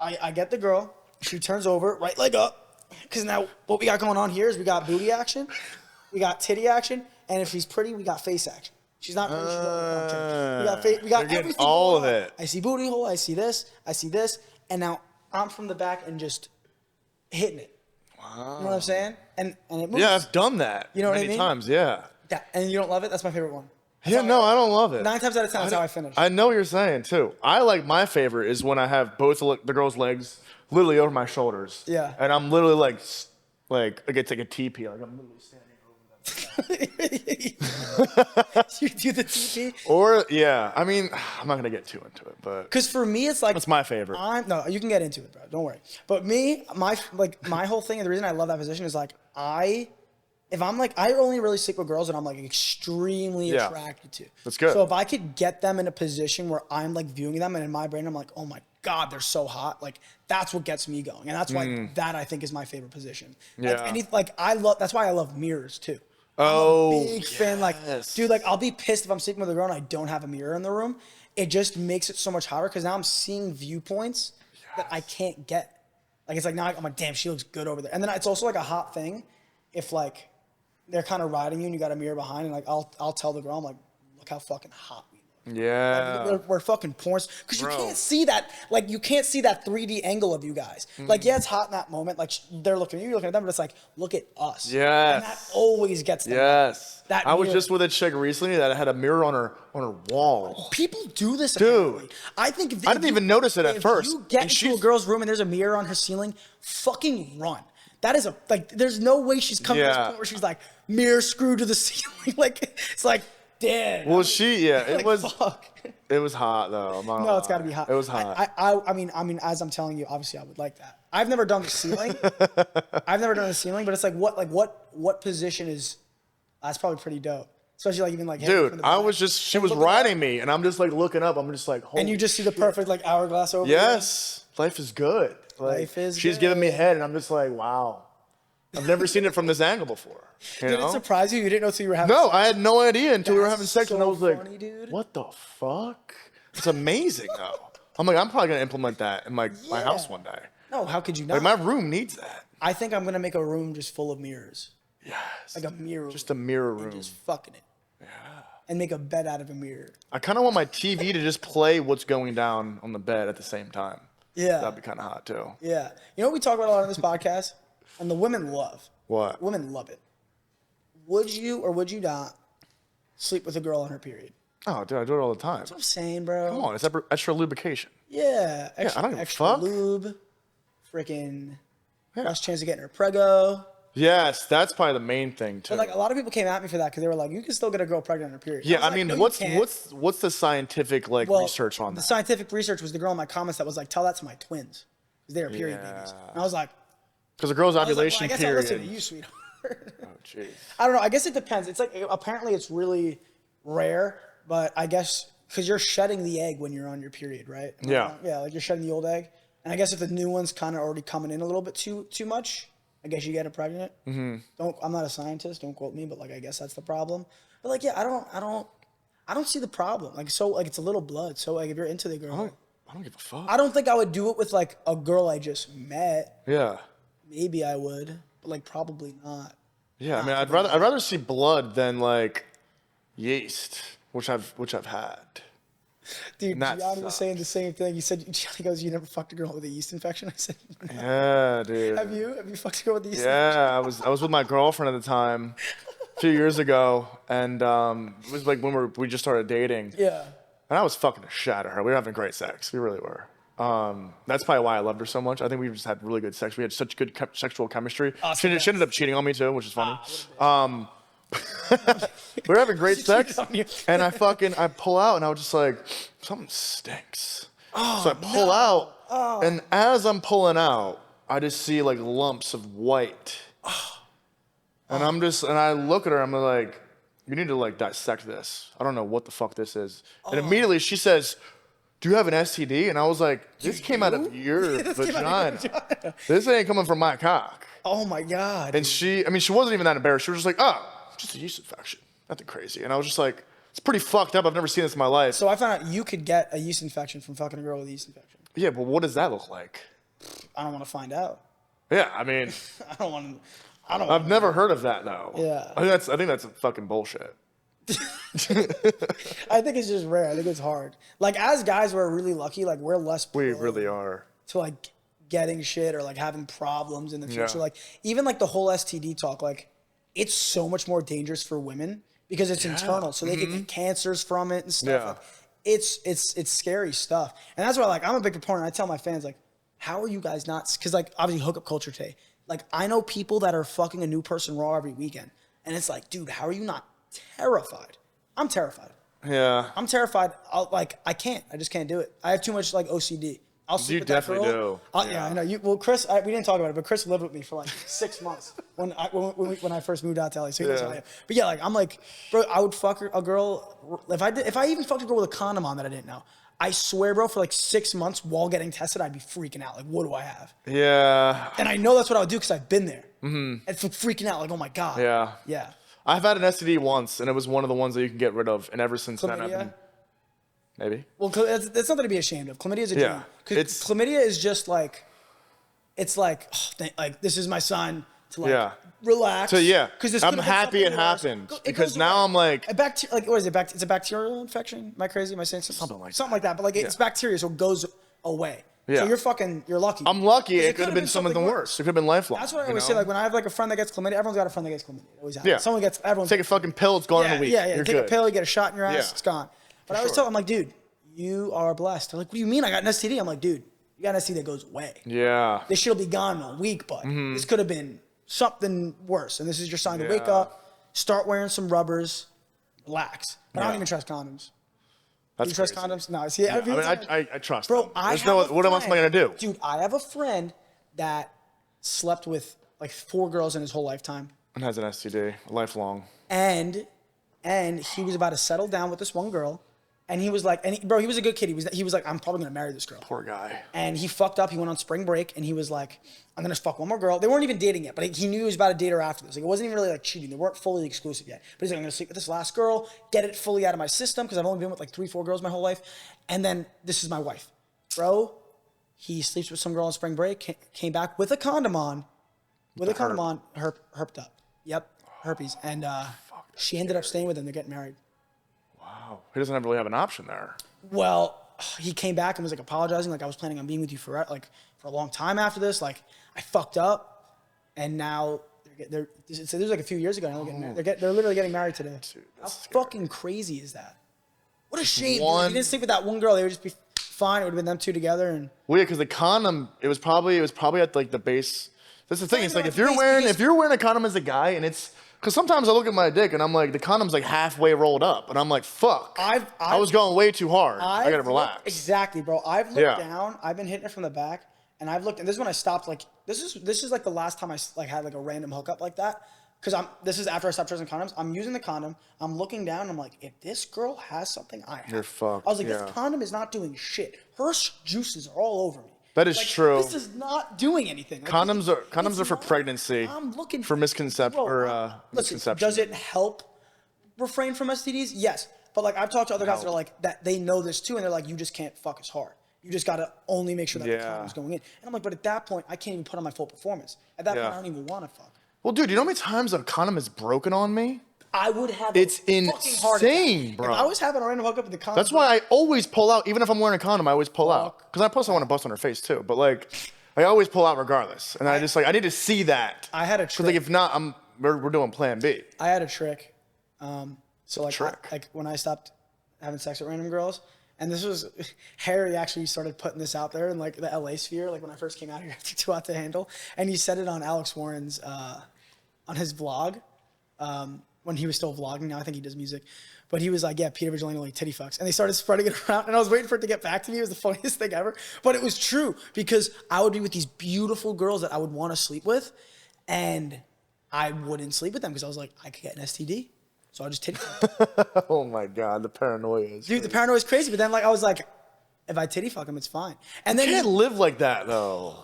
I get the girl. She turns over, right leg up. Because now what we got going on here is we got booty action. We got titty action. And if she's pretty, we got face action. She's not pretty. We got everything. All of it. I see booty hole. I see this. And now I'm from the back and just hitting it. Wow. You know what I'm saying? And it moves. Yeah, I've done that. You know what I mean? Many times, yeah. And you don't love it? That's my favorite one. I don't love it. 9 times out of 10, that's how I finish. I know what you're saying, too. My favorite is when I have both the girls' legs literally over my shoulders. Yeah. And I'm literally it's like a teepee. Like I'm literally standing over them. You do the teepee? Or, I'm not going to get too into it, but. Because for me, it's That's my favorite. No, you can get into it, bro. Don't worry. But me, my whole thing, and the reason I love that position is if I'm I only really stick with girls that I'm extremely attracted to. That's good. So if I could get them in a position where I'm viewing them and in my brain I'm like, oh my God, they're so hot. That's what gets me going. And that's why that I think is my favorite position. Yeah. That's why I love mirrors too. Oh, I'm a big fan. Dude, I'll be pissed if I'm sleeping with a girl and I don't have a mirror in the room. It just makes it so much hotter because now I'm seeing viewpoints that I can't get. Now I'm damn, she looks good over there. And then it's also a hot thing if they're kind of riding you and you got a mirror behind and I'll tell the girl, I'm look how fucking hot we look. Yeah. We're fucking porns. Because you can't see that, you can't see that 3D angle of you guys. It's hot in that moment. They're looking at you, you're looking at them, but it's look at us. Yes. And that always gets them. Yes. I was just with a chick recently that had a mirror on her wall. People do this. Dude. Apparently. I think I didn't even notice it at first. If you get into a girl's room and there's a mirror on her ceiling, fucking run. That is there's no way she's coming to this point where she's mirror screwed to the ceiling. It's damn. Well, it was. Fuck. It was hot though. No, it's got to be hot. It was hot. I mean, as I'm telling you, obviously I would like that. I've never done the ceiling. But it's what position is? That's probably pretty dope. Especially even Dude, she was riding me, and I'm just looking up. I'm just holy and you just see the perfect hourglass over. Yes, life is good. She's giving me head, and I'm just wow. I've never seen it from this angle before. Did it surprise you? You didn't know until you were having sex? No, I had no idea until we were having sex, so and I was funny, dude. What the fuck? It's amazing, though. I'm I'm probably going to implement that in my house one day. No, how could you not? My room needs that. I think I'm going to make a room just full of mirrors. Yes. A mirror. Just a mirror room. Just fucking it. Yeah. And make a bed out of a mirror. I kind of want my TV to just play what's going down on the bed at the same time. Yeah. That'd be kind of hot, too. Yeah. You know what we talk about a lot on this podcast? And the women love. What? Women love it. Would you or would you not sleep with a girl on her period? Oh, dude, I do it all the time. That's what I'm saying, bro. Come on, it's extra lubrication. Yeah. I don't give a extra fuck. lube. Freaking less chance of getting her prego. Yes, that's probably the main thing too. But like a lot of people came at me for that because they were like, you can still get a girl pregnant on her period. Yeah, I like, mean, no, what's the scientific research on the that? scientific research was the girl in my comments that was like, tell that to my twins because they are period babies. And I was like, because a girl's ovulation I guess period. I'll listen to you, sweetheart. Oh, jeez. I don't know. I guess it depends. It's like apparently it's really rare, but I guess because you're shedding the egg when you're on your period, right? Yeah. Yeah, like you're shedding the old egg, and I guess if the new one's kind of already coming in a little bit too much, I guess you get it pregnant. Mm-hmm. I'm not a scientist. Don't quote me, but like I guess that's the problem. But like, yeah, I don't see the problem. Like, so like it's a little blood. So like if you're into the girl, I don't give a fuck. I don't think I would do it with like a girl I just met. Yeah. Maybe I would, but like probably not. Yeah, I mean, I'd rather see blood than like yeast, which I've had. Dude, Gianni was saying the same thing. Gianni goes, "You never fucked a girl with a yeast infection?" I said, no. Yeah, dude. Have you fucked a girl with a yeast infection? Yeah, I was with my girlfriend at the time, a few years ago, and it was like when we just started dating. Yeah. And I was fucking the shit out of her. We were having great sex. We really were. That's probably why I loved her so much. I think we just had really good sex. We had such good sexual chemistry. She ended up cheating on me too, which is funny. We were having great sex, and I pull out, and I was just like, something stinks. So I pull out, and as I'm pulling out, I just see like lumps of white. And I look at her, I'm like, you need to like dissect this. I don't know what the fuck this is. And immediately she says, do you have an STD? And I was like, this came out of your vagina. This ain't coming from my cock. Oh my God. And she wasn't even that embarrassed. She was just like, oh, just a yeast infection. Nothing crazy. And I was just like, it's pretty fucked up. I've never seen this in my life. So I found out you could get a yeast infection from fucking a girl with a yeast infection. Yeah, but what does that look like? I don't want to find out. Yeah, I mean, I've never heard of that though. Yeah. I think that's fucking bullshit. I think it's just rare. I think it's hard. Like as guys, we're really lucky. Like we're less. We really are. To like getting shit or like having problems in the future. Yeah. Like even like the whole STD talk, like it's so much more dangerous for women because it's internal. So they can get cancers from it and stuff. Yeah. Like, it's scary stuff. And that's why like I'm a big proponent. I tell my fans like, how are you guys not? Because like obviously hookup culture today. Like I know people that are fucking a new person raw every weekend, and it's like, dude, how are you not terrified? I'm terrified. Yeah. I'm terrified. I can't. I just can't do it. I have too much like OCD. I'll sleep with that girl. You definitely do. Yeah, I know. Well, Chris, we didn't talk about it, but Chris lived with me for like 6 months when I first moved out to LA. So he knows how I am. But yeah, like I'm like, bro, I would fuck a girl if I even fucked a girl with a condom on that I didn't know. I swear, bro, for like 6 months while getting tested, I'd be freaking out. Like, what do I have? Yeah. And I know that's what I would do because I've been there. Mm-hmm. And freaking out, like, oh my God. Yeah. Yeah. I've had an STD once, and it was one of the ones that you can get rid of. And ever since then, I've been... Maybe. Well, that's nothing to be ashamed of. Chlamydia is a dream. Because chlamydia is just like, it's like, this is my sign to like relax. So because I'm happy it happened because now I'm like, what is it? It's a bacterial infection. Am I crazy? Am I saying something like that? But like it's bacteria, so it goes away. Yeah. So you're lucky. I'm lucky. It could have been something worse. It could have been lifelong. That's what I always say. Like when I have like a friend that gets chlamydia, everyone's got a friend that gets chlamydia. It always happens. Yeah. Everyone take a fucking pill. It's gone in a week. Yeah. Take a pill. You get a shot in your ass. It's gone. But I always tell them, I'm like, dude, you are blessed. They're like, what do you mean? I got an STD. I'm like, dude, you got an STD that goes away. Yeah. This shit'll be gone in a week, but this could have been something worse. And this is your sign to wake up, start wearing some rubbers, relax. But I don't even trust condoms. Do you trust condoms? No. See, I trust them. Bro, what else am I going to do? Dude, I have a friend that slept with like 4 girls in his whole lifetime. And has an STD, lifelong. And he was about to settle down with this one girl. And he was like, he was a good kid. He was like, I'm probably gonna marry this girl. Poor guy. And he fucked up. He went on spring break, and he was like, I'm gonna fuck one more girl. They weren't even dating yet, but he knew he was about to date her after this. Like it wasn't even really like cheating. They weren't fully exclusive yet. But he's like, I'm gonna sleep with this last girl, get it fully out of my system because I've only been with like 3-4 girls my whole life, and then this is my wife, bro. He sleeps with some girl on spring break, came back with a condom on, herped up. Yep, herpes, and she ended up staying with him. They're getting married. Wow. He doesn't really have an option there. Well, he came back and was like apologizing, like I was planning on being with you for a long time after this. Like I fucked up, and now this was like a few years ago. Now they're getting married. They're literally getting married today. Dude, how fucking crazy is that? What a shame. Dude. If you didn't sleep with that one girl, they would just be fine. It would have been them two together. And well, yeah, because the condom, it was probably at like the base. That's the thing. It's like if you're wearing a condom as a guy, and it's because sometimes I look at my dick and I'm like, the condom's like halfway rolled up, and I'm like, fuck. I was going way too hard. I gotta relax. Exactly, bro. I've looked down. I've been hitting it from the back, and I've looked. And this is when I stopped. Like this is like the last time I like had like a random hookup like that. Because this is after I stopped using condoms. I'm using the condom. I'm looking down. And I'm like, if this girl has something, I have. You're fucked. I was like, this condom is not doing shit. Her juices are all over me. That is true. This is not doing anything. Like, condoms are for pregnancy. I'm looking for misconception misconception. Does it help refrain from STDs? Yes. But like I've talked to other guys that are like that they know this too, and they're like, you just can't fuck as hard. You just gotta only make sure that the condom's going in. And I'm like, but at that point, I can't even put on my full performance. At that point, I don't even want to fuck. Well, dude, you know how many times a condom is broken on me? I would have. It's insane, bro. If I was having a random hookup with the condom. That's why I always pull out, even if I'm wearing a condom. I always pull out because I want to bust on her face too. But like, I always pull out regardless, and I just like I need to see that. I had a trick. Like if not, we're doing Plan B. I had a trick. So like when I stopped having sex with random girls, and this was Harry actually started putting this out there in like the LA sphere, like when I first came out here after Too Hot to Handle, and he said it on Alex Warren's on his vlog. When he was still vlogging. Now I think he does music. But he was like, yeah, Peter Vigilante like titty fucks. And they started spreading it around. And I was waiting for it to get back to me. It was the funniest thing ever. But it was true because I would be with these beautiful girls that I would want to sleep with. And I wouldn't sleep with them because I was like, I could get an STD. So I'll just titty fuck. Oh my God, the paranoia is Dude, the paranoia is crazy. But then like I was like, if I titty fuck him, it's fine. And then you can't live like that though.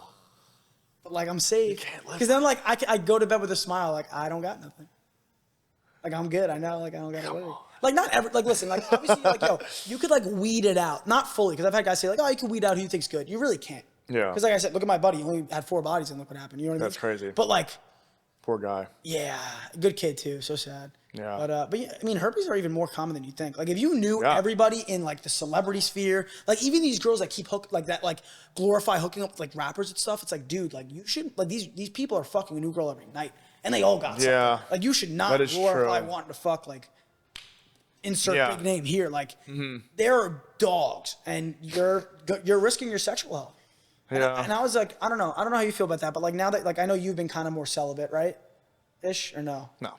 But like I'm safe. Because then like I go to bed with a smile like I don't got nothing. Like, I'm good. I know. Like, I don't got to worry. Like, not ever. Like, listen. Like, obviously, like, yo, you could, like, weed it out. Not fully. Because I've had guys say, like, oh, you can weed out who you think's good. You really can't. Yeah. Because, like I said, look at my buddy. He only had 4 bodies and look what happened. You know what I mean? That's crazy. But, like. Poor guy. Yeah. Good kid, too. So sad. Yeah. But yeah, I mean, herpes are even more common than you think. Like, if you knew everybody in, like, the celebrity sphere, like, even these girls that keep like, that, like, glorify hooking up with, like, rappers and stuff, it's like, dude, like, you shouldn't. Like, these people are fucking a new girl every night. And they all got something. Like, you should not glorify wanting to fuck, like, insert big name here. Like, they're dogs, and you're risking your sexual health. Yeah. And I was like, I don't know how you feel about that, but, like, now that, like, I know you've been kind of more celibate, right? Ish, or no? No.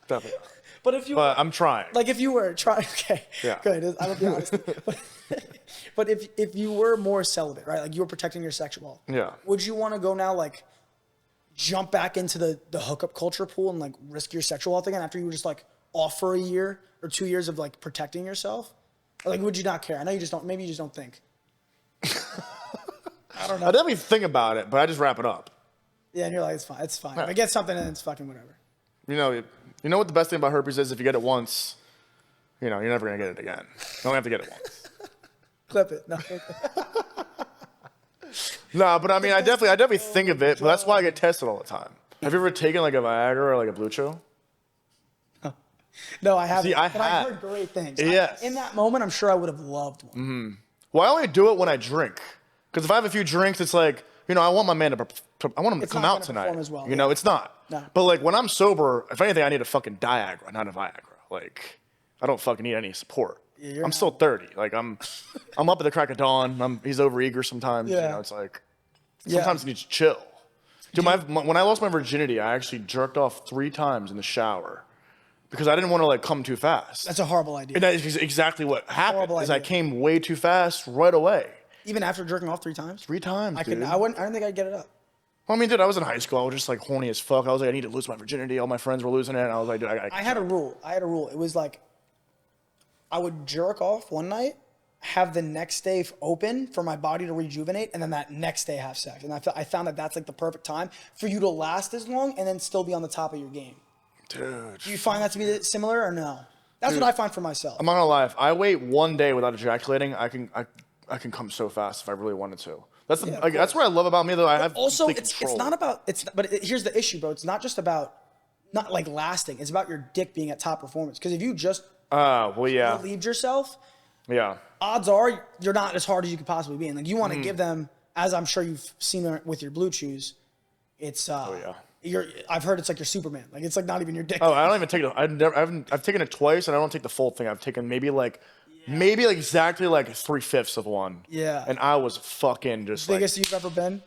Definitely. But if you But I'm trying. Like, if you were trying, okay. Yeah. Good. I will be honest. But if you were more celibate, right? Like, you were protecting your sexual health. Yeah. Would you want to go now, like, jump back into the hookup culture pool and like risk your sexual health again after you were just like off for a year or 2 years of like protecting yourself? Or, like, would you not care? I know you just don't. Maybe you just don't think. I don't know. I definitely think about it, but I just wrap it up. Yeah, and you're like, it's fine. It's fine. If I get something, then it's fucking whatever. You know what the best thing about herpes is? If you get it once, you're never gonna get it again. You only have to get it once. Clip it. No. No, but I mean, I definitely think of it, but that's why I get tested all the time. Have you ever taken like a Viagra or like a Blue Chew? No, I haven't. See, but I've heard great things. Yes. In that moment, I'm sure I would have loved one. Mm-hmm. Well, I only do it when I drink, because if I have a few drinks, it's like, I want my man I want him to come out tonight. As well, it's not. No. But like when I'm sober, if anything, I need a fucking Diagra, not a Viagra. Like, I don't fucking need any support. Yeah, I'm still 30. Like I'm up at the crack of dawn. He's overeager sometimes. Yeah. It's like sometimes he needs to chill. Dude, when I lost my virginity, I actually jerked off 3 times in the shower because I didn't want to like come too fast. That's a horrible idea. And that is exactly what happened. Is I came way too fast right away. Even after jerking off 3 times? 3 times, dude. I don't think I'd get it up. Well, I mean, dude, I was in high school. I was just like horny as fuck. I was like, I need to lose my virginity. All my friends were losing it. And I was like, dude, I had a rule. It was like, I would jerk off one night, have the next day open for my body to rejuvenate, and then that next day have sex. And I found that that's like the perfect time for you to last as long and then still be on the top of your game. Dude. Do you find that to be similar or no? That's what I find for myself. I'm not gonna lie. If I wait one day without ejaculating, I can come so fast if I really wanted to. That's that's what I love about me, though. I have also it's not about here's the issue, bro. It's not just about not like lasting. It's about your dick being at top performance. Because if you just relieved yourself, odds are you're not as hard as you could possibly be. And like you want to give them, as I'm sure you've seen with your Blue Chews, it's I've heard it's like your Superman. Like it's like not even your dick. Oh, I don't even take it. I've taken it twice, and I don't take the full thing. I've taken maybe exactly like 3/5 of one. Yeah. And I was fucking just biggest you've ever been,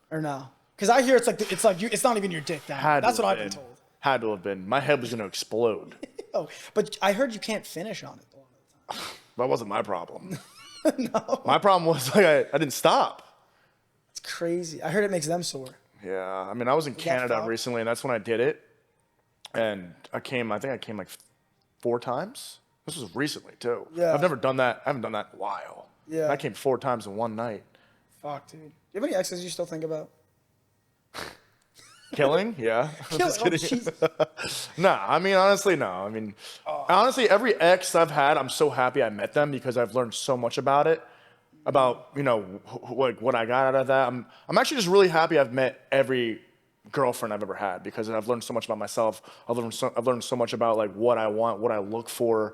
or no? Because I hear it's not even your dick down. That's what I've been told. Had to have been. My head was gonna explode. Oh, but I heard you can't finish on it a lot of the time. That wasn't my problem. No. My problem was like I didn't stop. It's crazy. I heard it makes them sore. Yeah, I mean, I was in Canada recently, and that's when I did it. And I think I came like 4 times. This was recently too. Yeah. I've never done that. I haven't done that in a while. Yeah. I came 4 times in one night. Fuck, dude. Do you have any exes you still think about? Killing? Yeah. Just kidding. Nah, I mean, honestly, no. I mean, honestly, every ex I've had, I'm so happy I met them because I've learned so much about it. About, you know, like what I got out of that. I'm actually just really happy I've met every girlfriend I've ever had because I've learned so much about myself. I've learned so much about like what I want, what I look for,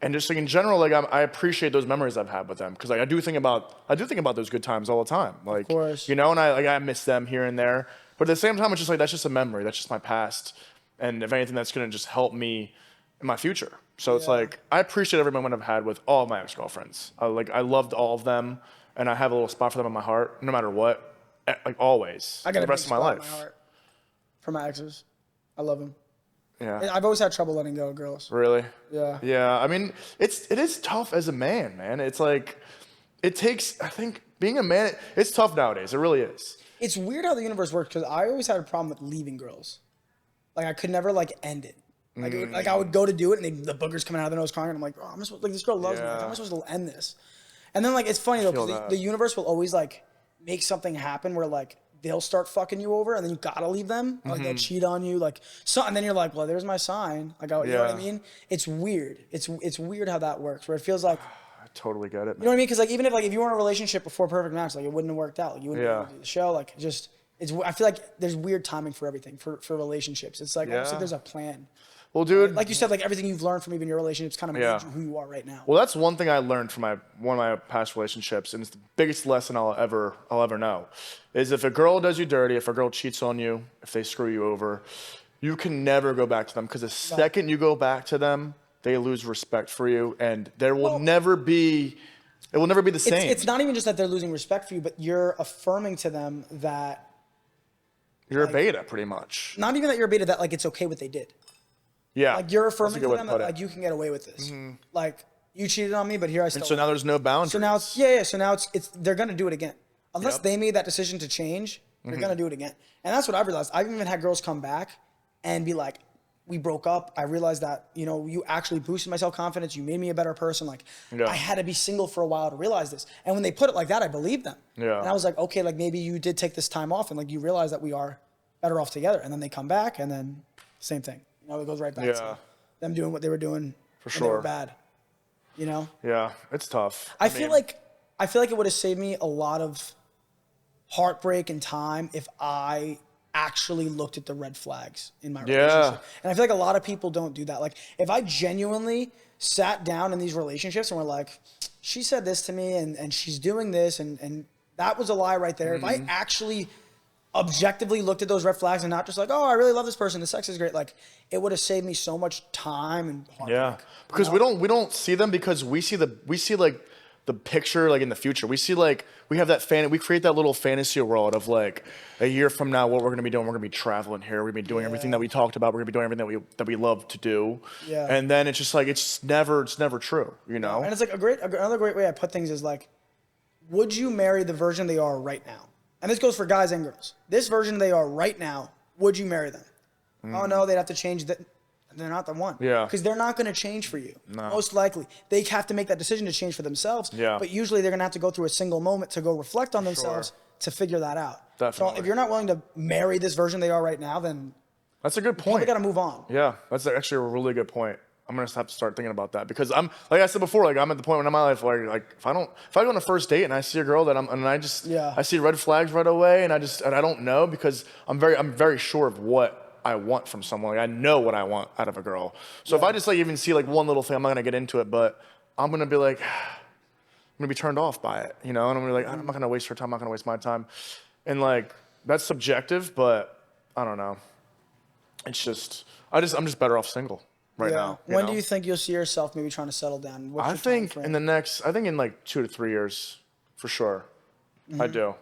and just like in general, like I appreciate those memories I've had with them because like I do think about those good times all the time. Like, of course. you know, and I miss them here and there. But at the same time, it's just like that's just a memory. That's just my past, and if anything, that's gonna just help me in my future. So it's like I appreciate every moment I've had with all of my ex-girlfriends. I loved all of them, and I have a little spot for them in my heart, no matter what. Like always, I got the rest of my life. In my heart for my exes. I love them. Yeah. I've always had trouble letting go of girls. Really? Yeah. Yeah. I mean, it is tough as a man, man. It's like it takes. I think being a man, it's tough nowadays. It really is. It's weird how the universe works because I always had a problem with leaving girls. Like I could never like end it. Like I would go to do it and the boogers coming out of their nose crying and I'm like, oh, this girl loves me. Like, how am I supposed to end this? And then like it's funny though because the universe will always like make something happen where like they'll start fucking you over and then you gotta leave them. Like they'll cheat on you, like so, and then you're like, well, there's my sign. Like, you know what I mean? It's weird. It's weird how that works. Where it feels like I totally get it. Man. You know what I mean? Because like even if you were in a relationship before Perfect Match, like it wouldn't have worked out. Like you wouldn't be able to do the show. Like I feel like there's weird timing for everything for relationships. It's like almost like there's a plan. Well, dude, like you said, like everything you've learned from even your relationships kind of made you who you are right now. Well, that's one thing I learned from one of my past relationships, and it's the biggest lesson I'll ever know, is if a girl does you dirty, if a girl cheats on you, if they screw you over, you can never go back to them because the second you go back to them, they lose respect for you, and there will never be. It will never be the same. It's not even just that they're losing respect for you, but you're affirming to them that you're a beta, pretty much. Not even that you're a beta, that like it's okay what they did. Yeah. Like you're affirming to them that like you can get away with this. Like you cheated on me, but here I still. And so now there's no boundaries. So now So now it's they're gonna do it again. Unless they made that decision to change, they're gonna do it again. And that's what I've realized. I've even had girls come back and be like, we broke up. I realized that, you know, you actually boosted my self-confidence. You made me a better person. Like I had to be single for a while to realize this. And when they put it like that, I believed them. Yeah. And I was like, okay, like maybe you did take this time off and like you realize that we are better off together. And then they come back and then same thing. You know, it goes right back to them doing what they were doing when they were bad. You know? Yeah, it's tough. I feel like it would have saved me a lot of heartbreak and time if I actually looked at the red flags in my relationship. And I feel like a lot of people don't do that. Like if I genuinely sat down in these relationships and were like, she said this to me and she's doing this and that was a lie right there. If I actually objectively looked at those red flags and not just like, oh, I really love this person, the sex is great, like it would have saved me so much time and heartbreak. Because we don't see them because we see like the picture like in the future. We see like we have that we create that little fantasy world of like a year from now what we're gonna be doing. We're gonna be traveling here. We're gonna be doing everything that we talked about. We're gonna be doing everything that we love to do. Yeah. And then it's just like it's never true, you know? And it's like another great way I put things is like, would you marry the version they are right now? And this goes for guys and girls. This version they are right now, would you marry them? Oh no, they'd have to change that. They're not the one. Yeah. Because they're not going to change for you. No. Most likely. They have to make that decision to change for themselves. Yeah. But usually they're going to have to go through a single moment to go reflect on themselves to figure that out. Definitely. So if you're not willing to marry this version they are right now, then that's a good point. You got to move on. Yeah, that's actually a really good point. I'm gonna have to start thinking about that because I'm like I said before, like I'm at the point in my life where like if I go on a first date and I see a girl that I see red flags right away and I don't know because I'm very sure of what I want from someone. Like I know what I want out of a girl. So if I just like even see like one little thing, I'm not gonna get into it, but I'm gonna be like I'm gonna be turned off by it, you know, and I'm gonna be like I'm not gonna waste her time, I'm not gonna waste my time, and like that's subjective, but I don't know. It's just I'm just better off single. Right now. When do you think you'll see yourself maybe trying to settle down? I think in like 2 to 3 years, for sure. I do.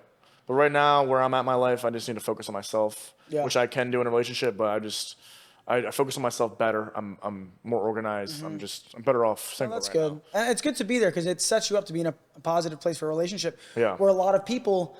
But right now, where I'm at in my life, I just need to focus on myself, Yeah. which I can do in a relationship. But I focus on myself better. I'm more organized. I'm better off Well, single that's right good. now. And it's good to be there because it sets you up to be in a positive place for a relationship. Yeah. Where a lot of people,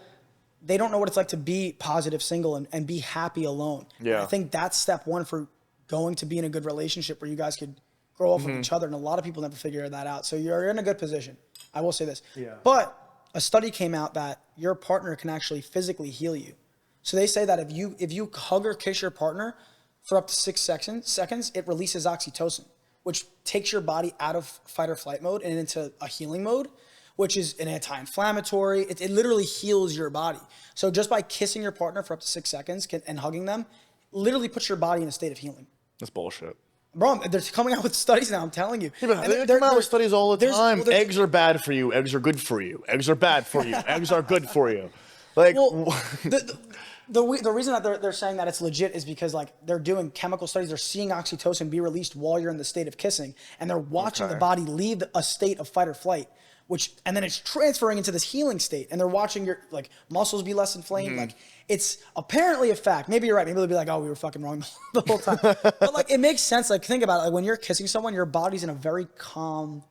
they don't know what it's like to be positive single and be happy alone. Yeah. And I think that's step one for going to be in a good relationship where you guys could grow off of each other. And a lot of people never figure that out. So you're in a good position. I will say this. Yeah. But a study came out that your partner can actually physically heal you. So they say that if you hug or kiss your partner for up to 6 seconds, it releases oxytocin, which takes your body out of fight or flight mode and into a healing mode, which is an anti-inflammatory. It literally heals your body. So just by kissing your partner for up to 6 seconds and hugging them, literally puts your body in a state of healing. That's bullshit. Bro, they're coming out with studies now, I'm telling you. Yeah, but they come out with studies all the time. Well, eggs are bad for you. Eggs are good for you. Eggs are bad for you. Eggs are good for you. Like, well, the reason that they're saying that it's legit is because like they're doing chemical studies. They're seeing oxytocin be released while you're in the state of kissing, and they're watching the body leave a state of fight or flight, and then it's transferring into this healing state, and they're watching your like muscles be less inflamed. Like it's apparently a fact. Maybe you're right. Maybe they'll be like, oh, we were fucking wrong the whole time. But like it makes sense. Like think about it. Like when you're kissing someone, your body's in a very calm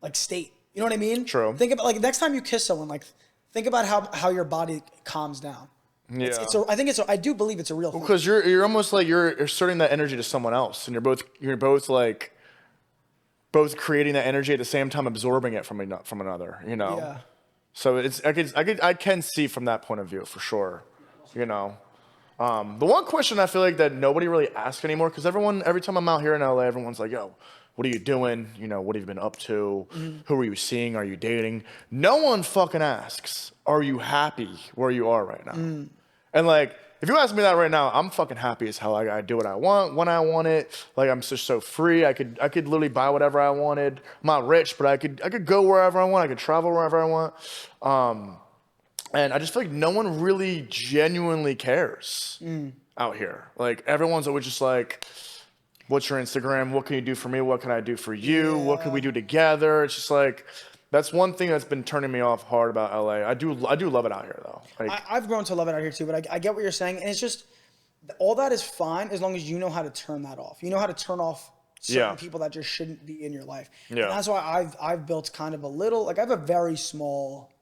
like state. You know what I mean? True. Think about like next time you kiss someone, like think about how your body calms down. Yeah. I do believe it's a real thing. Because you're almost like you're asserting that energy to someone else, and you're both like both creating that energy at the same time absorbing it from another. You know. Yeah. So I can see from that point of view for sure. You know. The one question I feel like that nobody really asks anymore, because every time I'm out here in LA, everyone's like, yo, what are you doing? You know, what have you been up to? Who are you seeing? Are you dating? No one fucking asks, are you happy where you are right now? And like, if you ask me that right now, I'm fucking happy as hell. I do what I want when I want it. Like I'm just so free. I could literally buy whatever I wanted. I'm not rich, but I could go wherever I want. I could travel wherever I want. And I just feel like no one really genuinely cares out here. Like everyone's always just like, what's your Instagram? What can you do for me? What can I do for you? What can we do together? It's just like, that's one thing that's been turning me off hard about LA. I do love it out here though. Like, I've grown to love it out here too, but I get what you're saying. And it's just, all that is fine as long as you know how to turn that off. You know how to turn off certain people that just shouldn't be in your life. Yeah. And that's why I've built kind of I have a very small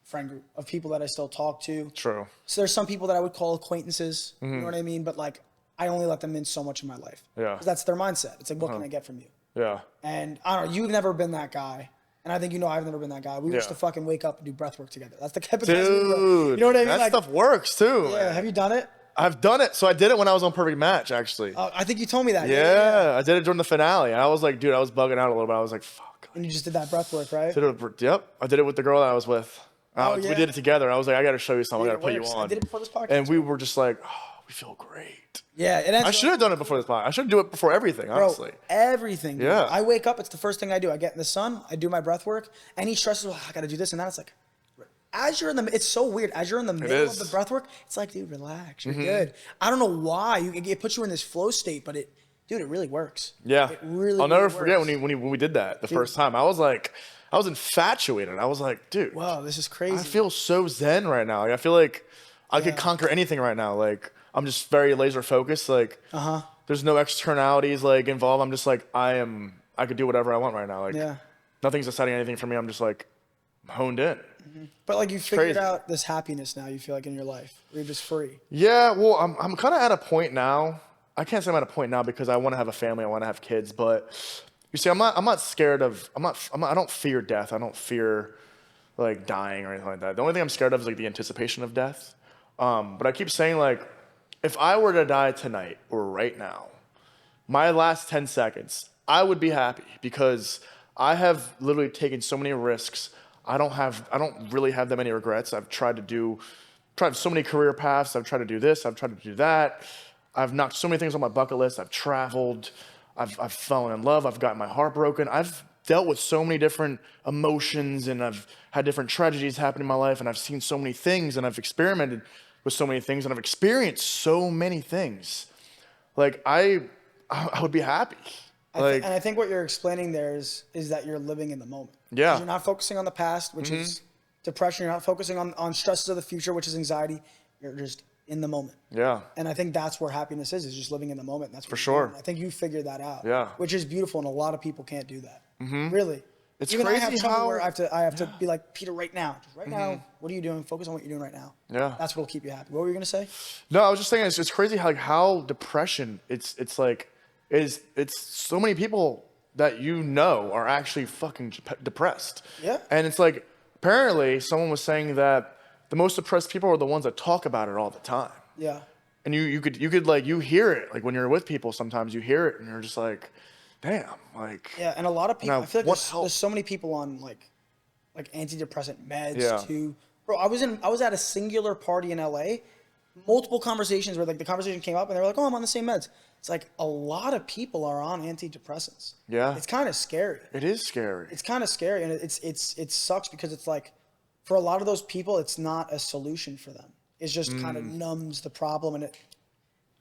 friend group of people that I still talk to. True. So there's some people that I would call acquaintances. You know what I mean? But like, I only let them in so much of my life. Yeah. Because that's their mindset. It's like, what can I get from you? Yeah. And I don't know, you've never been that guy. And I think you know I've never been that guy. We used to fucking wake up and do breath work together. That's the type of guys we were. You know what I mean? That like, stuff works too. Yeah. Have you done it? I've done it. So I did it when I was on Perfect Match, actually. I think you told me that. Yeah, I did it during the finale. And I was like, dude, I was bugging out a little bit. I was like, fuck. And you just did that breath work, right? Yep. I did it with the girl that I was with. Yeah. We did it together. I was like, I got to show you something. I got to put you on. I did it before this podcast. And we were just like, oh, we feel great. Yeah. I should have done it before this podcast. I should do it before everything, honestly. Bro, everything. Dude. Yeah. I wake up. It's the first thing I do. I get in the sun. I do my breath work. Any stress is, I got to do this and that. It's like, as you're in the, it's so weird. As you're in the middle of the breath work, it's like, dude, relax. You're good. I don't know why. It puts you in this flow state, but it really works. Yeah. It really I'll never works. forget when we did that the first time. I was infatuated. I was like, dude. Wow, this is crazy. I feel so zen right now. Like, I feel like I could conquer anything right now. Like, I'm just very laser focused. Like, there's no externalities like involved. I'm just like, I could do whatever I want right now. Like, nothing's deciding anything for me. I'm just like honed in. But like you figured out this happiness now, you feel like in your life. You're just free. Yeah, well, I'm kind of at a point now. I can't say I'm at a point now because I want to have a family. I want to have kids. But you see, I'm not scared of. I don't fear death. I don't fear like dying or anything like that. The only thing I'm scared of is like the anticipation of death. But I keep saying like, if I were to die tonight or right now, my last 10 seconds, I would be happy because I have literally taken so many risks. I don't really have that many regrets. I've tried so many career paths. I've tried to do this. I've tried to do that. I've knocked so many things on my bucket list. I've traveled. I've fallen in love. I've gotten my heart broken. I've dealt with so many different emotions and I've had different tragedies happen in my life and I've seen so many things and I've experimented with so many things and I've experienced so many things. Like I would be happy. And I think what you're explaining there is that you're living in the moment. Yeah. You're not focusing on the past, which is depression. You're not focusing on stresses of the future, which is anxiety. You're just in the moment. Yeah. And I think that's where happiness is just living in the moment. That's for sure. I think you figured that out. Yeah. Which is beautiful, and a lot of people can't do that. Really. It's Even crazy I have how where I have to be like, Peter, right now. Just right now, what are you doing? Focus on what you're doing right now. Yeah. That's what'll keep you happy. What were you gonna say? No, I was just saying it's crazy how depression it's so many people that are actually fucking depressed. Yeah. And it's like apparently someone was saying that the most depressed people are the ones that talk about it all the time. Yeah. And you could like you hear it like when you're with people sometimes you hear it and you're just like, damn, like. Yeah, and a lot of people. Now, I feel like there's so many people on like antidepressant meds too. Bro, I was at a singular party in LA, multiple conversations where like the conversation came up and they were like, "Oh, I'm on the same meds." It's like a lot of people are on antidepressants. Yeah. It's kind of scary. It is scary. It's kind of scary, and it sucks because it's like, for a lot of those people, it's not a solution for them. It just kind of numbs the problem, and it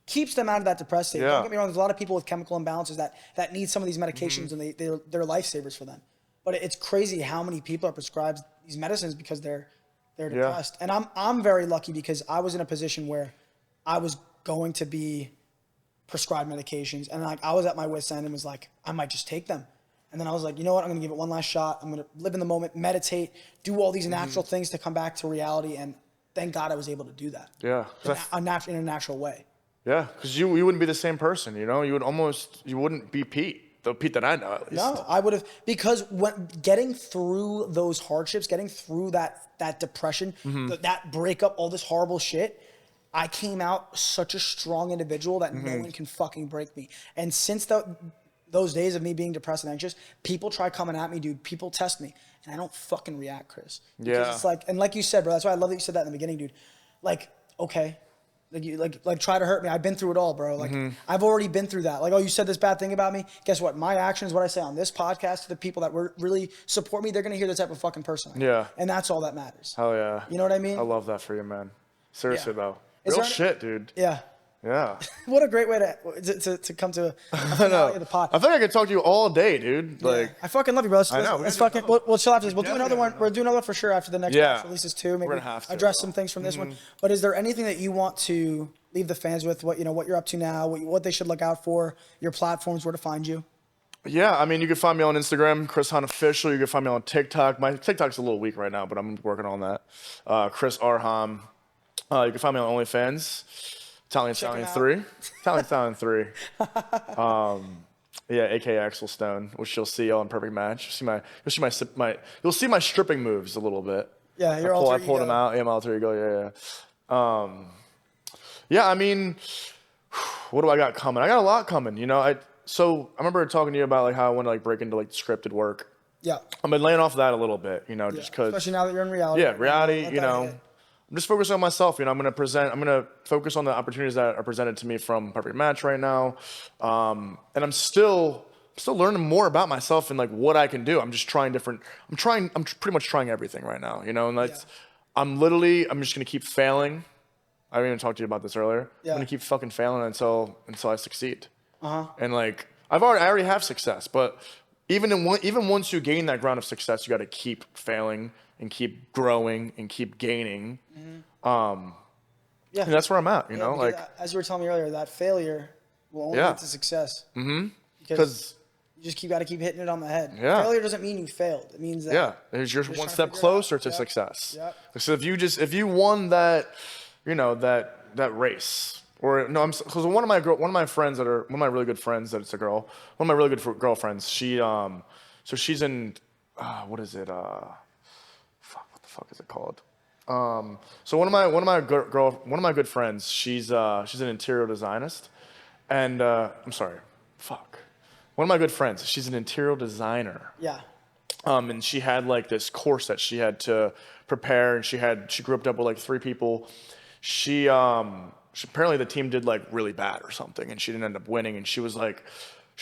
keeps them out of that depressed state. Yeah. Don't get me wrong. There's a lot of people with chemical imbalances that need some of these medications, and they're lifesavers for them. But it's crazy how many people are prescribed these medicines because they're depressed. And I'm very lucky because I was in a position where I was going to be prescribed medications, and like I was at my wit's end and was like, I might just take them. And then I was like, you know what? I'm gonna give it one last shot. I'm gonna live in the moment, meditate, do all these natural things to come back to reality. And thank God I was able to do that. Yeah. In a natural way. Yeah, because you wouldn't be the same person, you know? You wouldn't be Pete, the Pete that I know at least. No, I would have, because getting through those hardships, getting through that depression, that breakup, all this horrible shit, I came out such a strong individual that no one can fucking break me. And since those days of me being depressed and anxious, people try coming at me, dude. People test me, and I don't fucking react, Chris. Because it's like, and like you said, bro, that's why I love that you said that in the beginning, dude. Like, okay. Like try to hurt me. I've been through it all, bro. Like I've already been through that. Like, oh, you said this bad thing about me. Guess what? My actions, what I say on this podcast to the people that really support me, they're gonna hear the type of fucking person I am. Yeah. And that's all that matters. Hell yeah. You know what I mean? I love that for you, man. Seriously though. Is Real shit, dude. Yeah. Yeah. What a great way to come to a finale of the pod. I think I could talk to you all day, dude. Like, I fucking love you, bro. I know. Let's fucking, we'll chill after this. We'll do another one. We'll do another one for sure after the next batch releases too. Maybe we're gonna have to, address some things from this one. But is there anything that you want to leave the fans with? What you're up to now? What they should look out for? Your platforms, where to find you? Yeah, I mean, you can find me on Instagram, Chris Hahn Official. You can find me on TikTok. My TikTok's a little weak right now, but I'm working on that. Chris R. Hahn. You can find me on OnlyFans. Italian Stallion 3. Italian Stallion 3. Yeah, aka Axel Stone, which you'll see on Perfect Match. You'll see my stripping moves a little bit. Yeah, I pulled them out. Yeah, my alter ego. Yeah. Yeah, I mean, what do I got coming? I got a lot coming. You know, I remember talking to you about like how I want to like break into like scripted work. Yeah. I've been laying off that a little bit, you know, just because. Especially now that you're in reality. Yeah, reality. You know. I'm just focusing on myself. You know, I'm gonna focus on the opportunities that are presented to me from Perfect Match right now, and I'm still learning more about myself and like what I can do. I'm just trying different. I'm pretty much trying everything right now. You know, and that's. I'm just gonna keep failing. I didn't even talk to you about this earlier. Yeah. I'm gonna keep fucking failing until I succeed. And like I already have success, but even once you gain that ground of success, you got to keep failing and keep growing and keep gaining. And that's where I'm at, you know, like as you were telling me earlier, that failure will only lead to success. Because you just got to keep hitting it on the head. Yeah. Failure doesn't mean you failed. It means that you're one step closer to success. Yep. So if you won that, you know, that race, or no, because one of my really good friends that it's a girl, one of my really good girlfriends, so she's in, what is it? What the fuck is it called? So one of my good friends, she's an interior designist, and one of my good friends, she's an interior designer. Yeah. And she had like this course that she had to prepare, and she grouped up with like 3 people. She apparently the team did like really bad or something, and she didn't end up winning. And she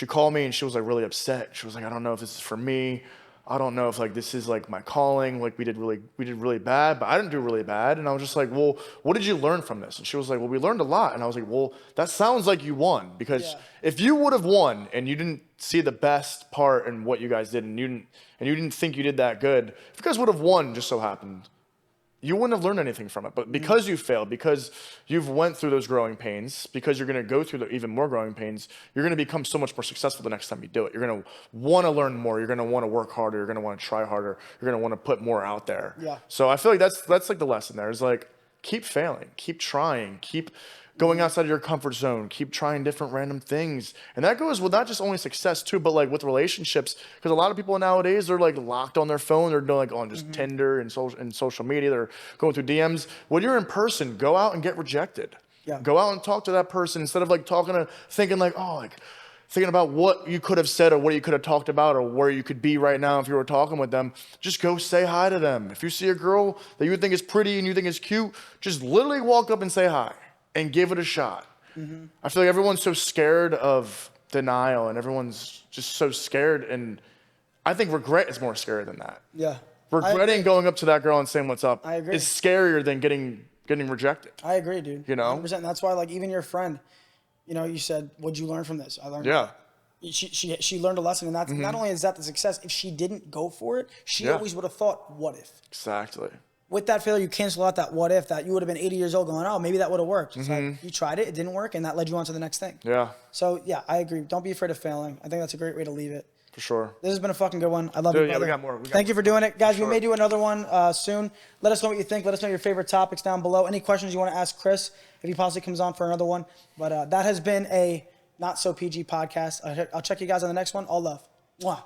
called me and she was like really upset. She was like, I don't know if this is for me. I don't know if like this is like my calling. Like we did really bad, but I didn't do really bad. And I was just like, well, what did you learn from this? And she was like, well, we learned a lot. And I was like, well, that sounds like you won, because if you would have won and you didn't see the best part in what you guys did, and you didn't think you did that good, if you guys would have won, just so happened, you wouldn't have learned anything from it. But because you failed, because you've went through those growing pains, because you're going to go through the even more growing pains, you're going to become so much more successful the next time you do it. You're going to want to learn more. You're going to want to work harder. You're going to want to try harder. You're going to want to put more out there. Yeah. So I feel like that's like the lesson there is like, keep failing, keep trying, keep going outside of your comfort zone, keep trying different random things. And that goes with not just only success too, but like with relationships. Because a lot of people nowadays, they're like locked on their phone. They're doing like on just Tinder and social media. They're going through DMs. When you're in person, go out and get rejected. Yeah. Go out and talk to that person instead of like thinking like, oh, like thinking about what you could have said or what you could have talked about or where you could be right now if you were talking with them. Just go say hi to them. If you see a girl that you think is pretty and you think is cute, just literally walk up and say hi. And give it a shot. I feel like everyone's so scared of denial and everyone's just so scared. And I think regret is more scary than that. Yeah. Regretting going up to that girl and saying what's up I agree. is scarier than getting rejected. I agree, dude. You know? 100%. That's why, like, even your friend, you know, you said, what'd you learn from this? I learned. Yeah. She learned a lesson. And that's not only is that the success, if she didn't go for it, she always would have thought, what if? Exactly. With that failure, you cancel out that what if that you would have been 80 years old going, oh, maybe that would have worked. It's like you tried it, it didn't work, and that led you on to the next thing. Yeah. So, yeah, I agree. Don't be afraid of failing. I think that's a great way to leave it. For sure. This has been a fucking good one. I love you, brother. Yeah, we got more. Thank you for doing it. Guys, we may do another one soon. Let us know what you think. Let us know your favorite topics down below. Any questions you want to ask Chris if he possibly comes on for another one. But that has been a Not So PG podcast. I'll check you guys on the next one. All love. Mwah.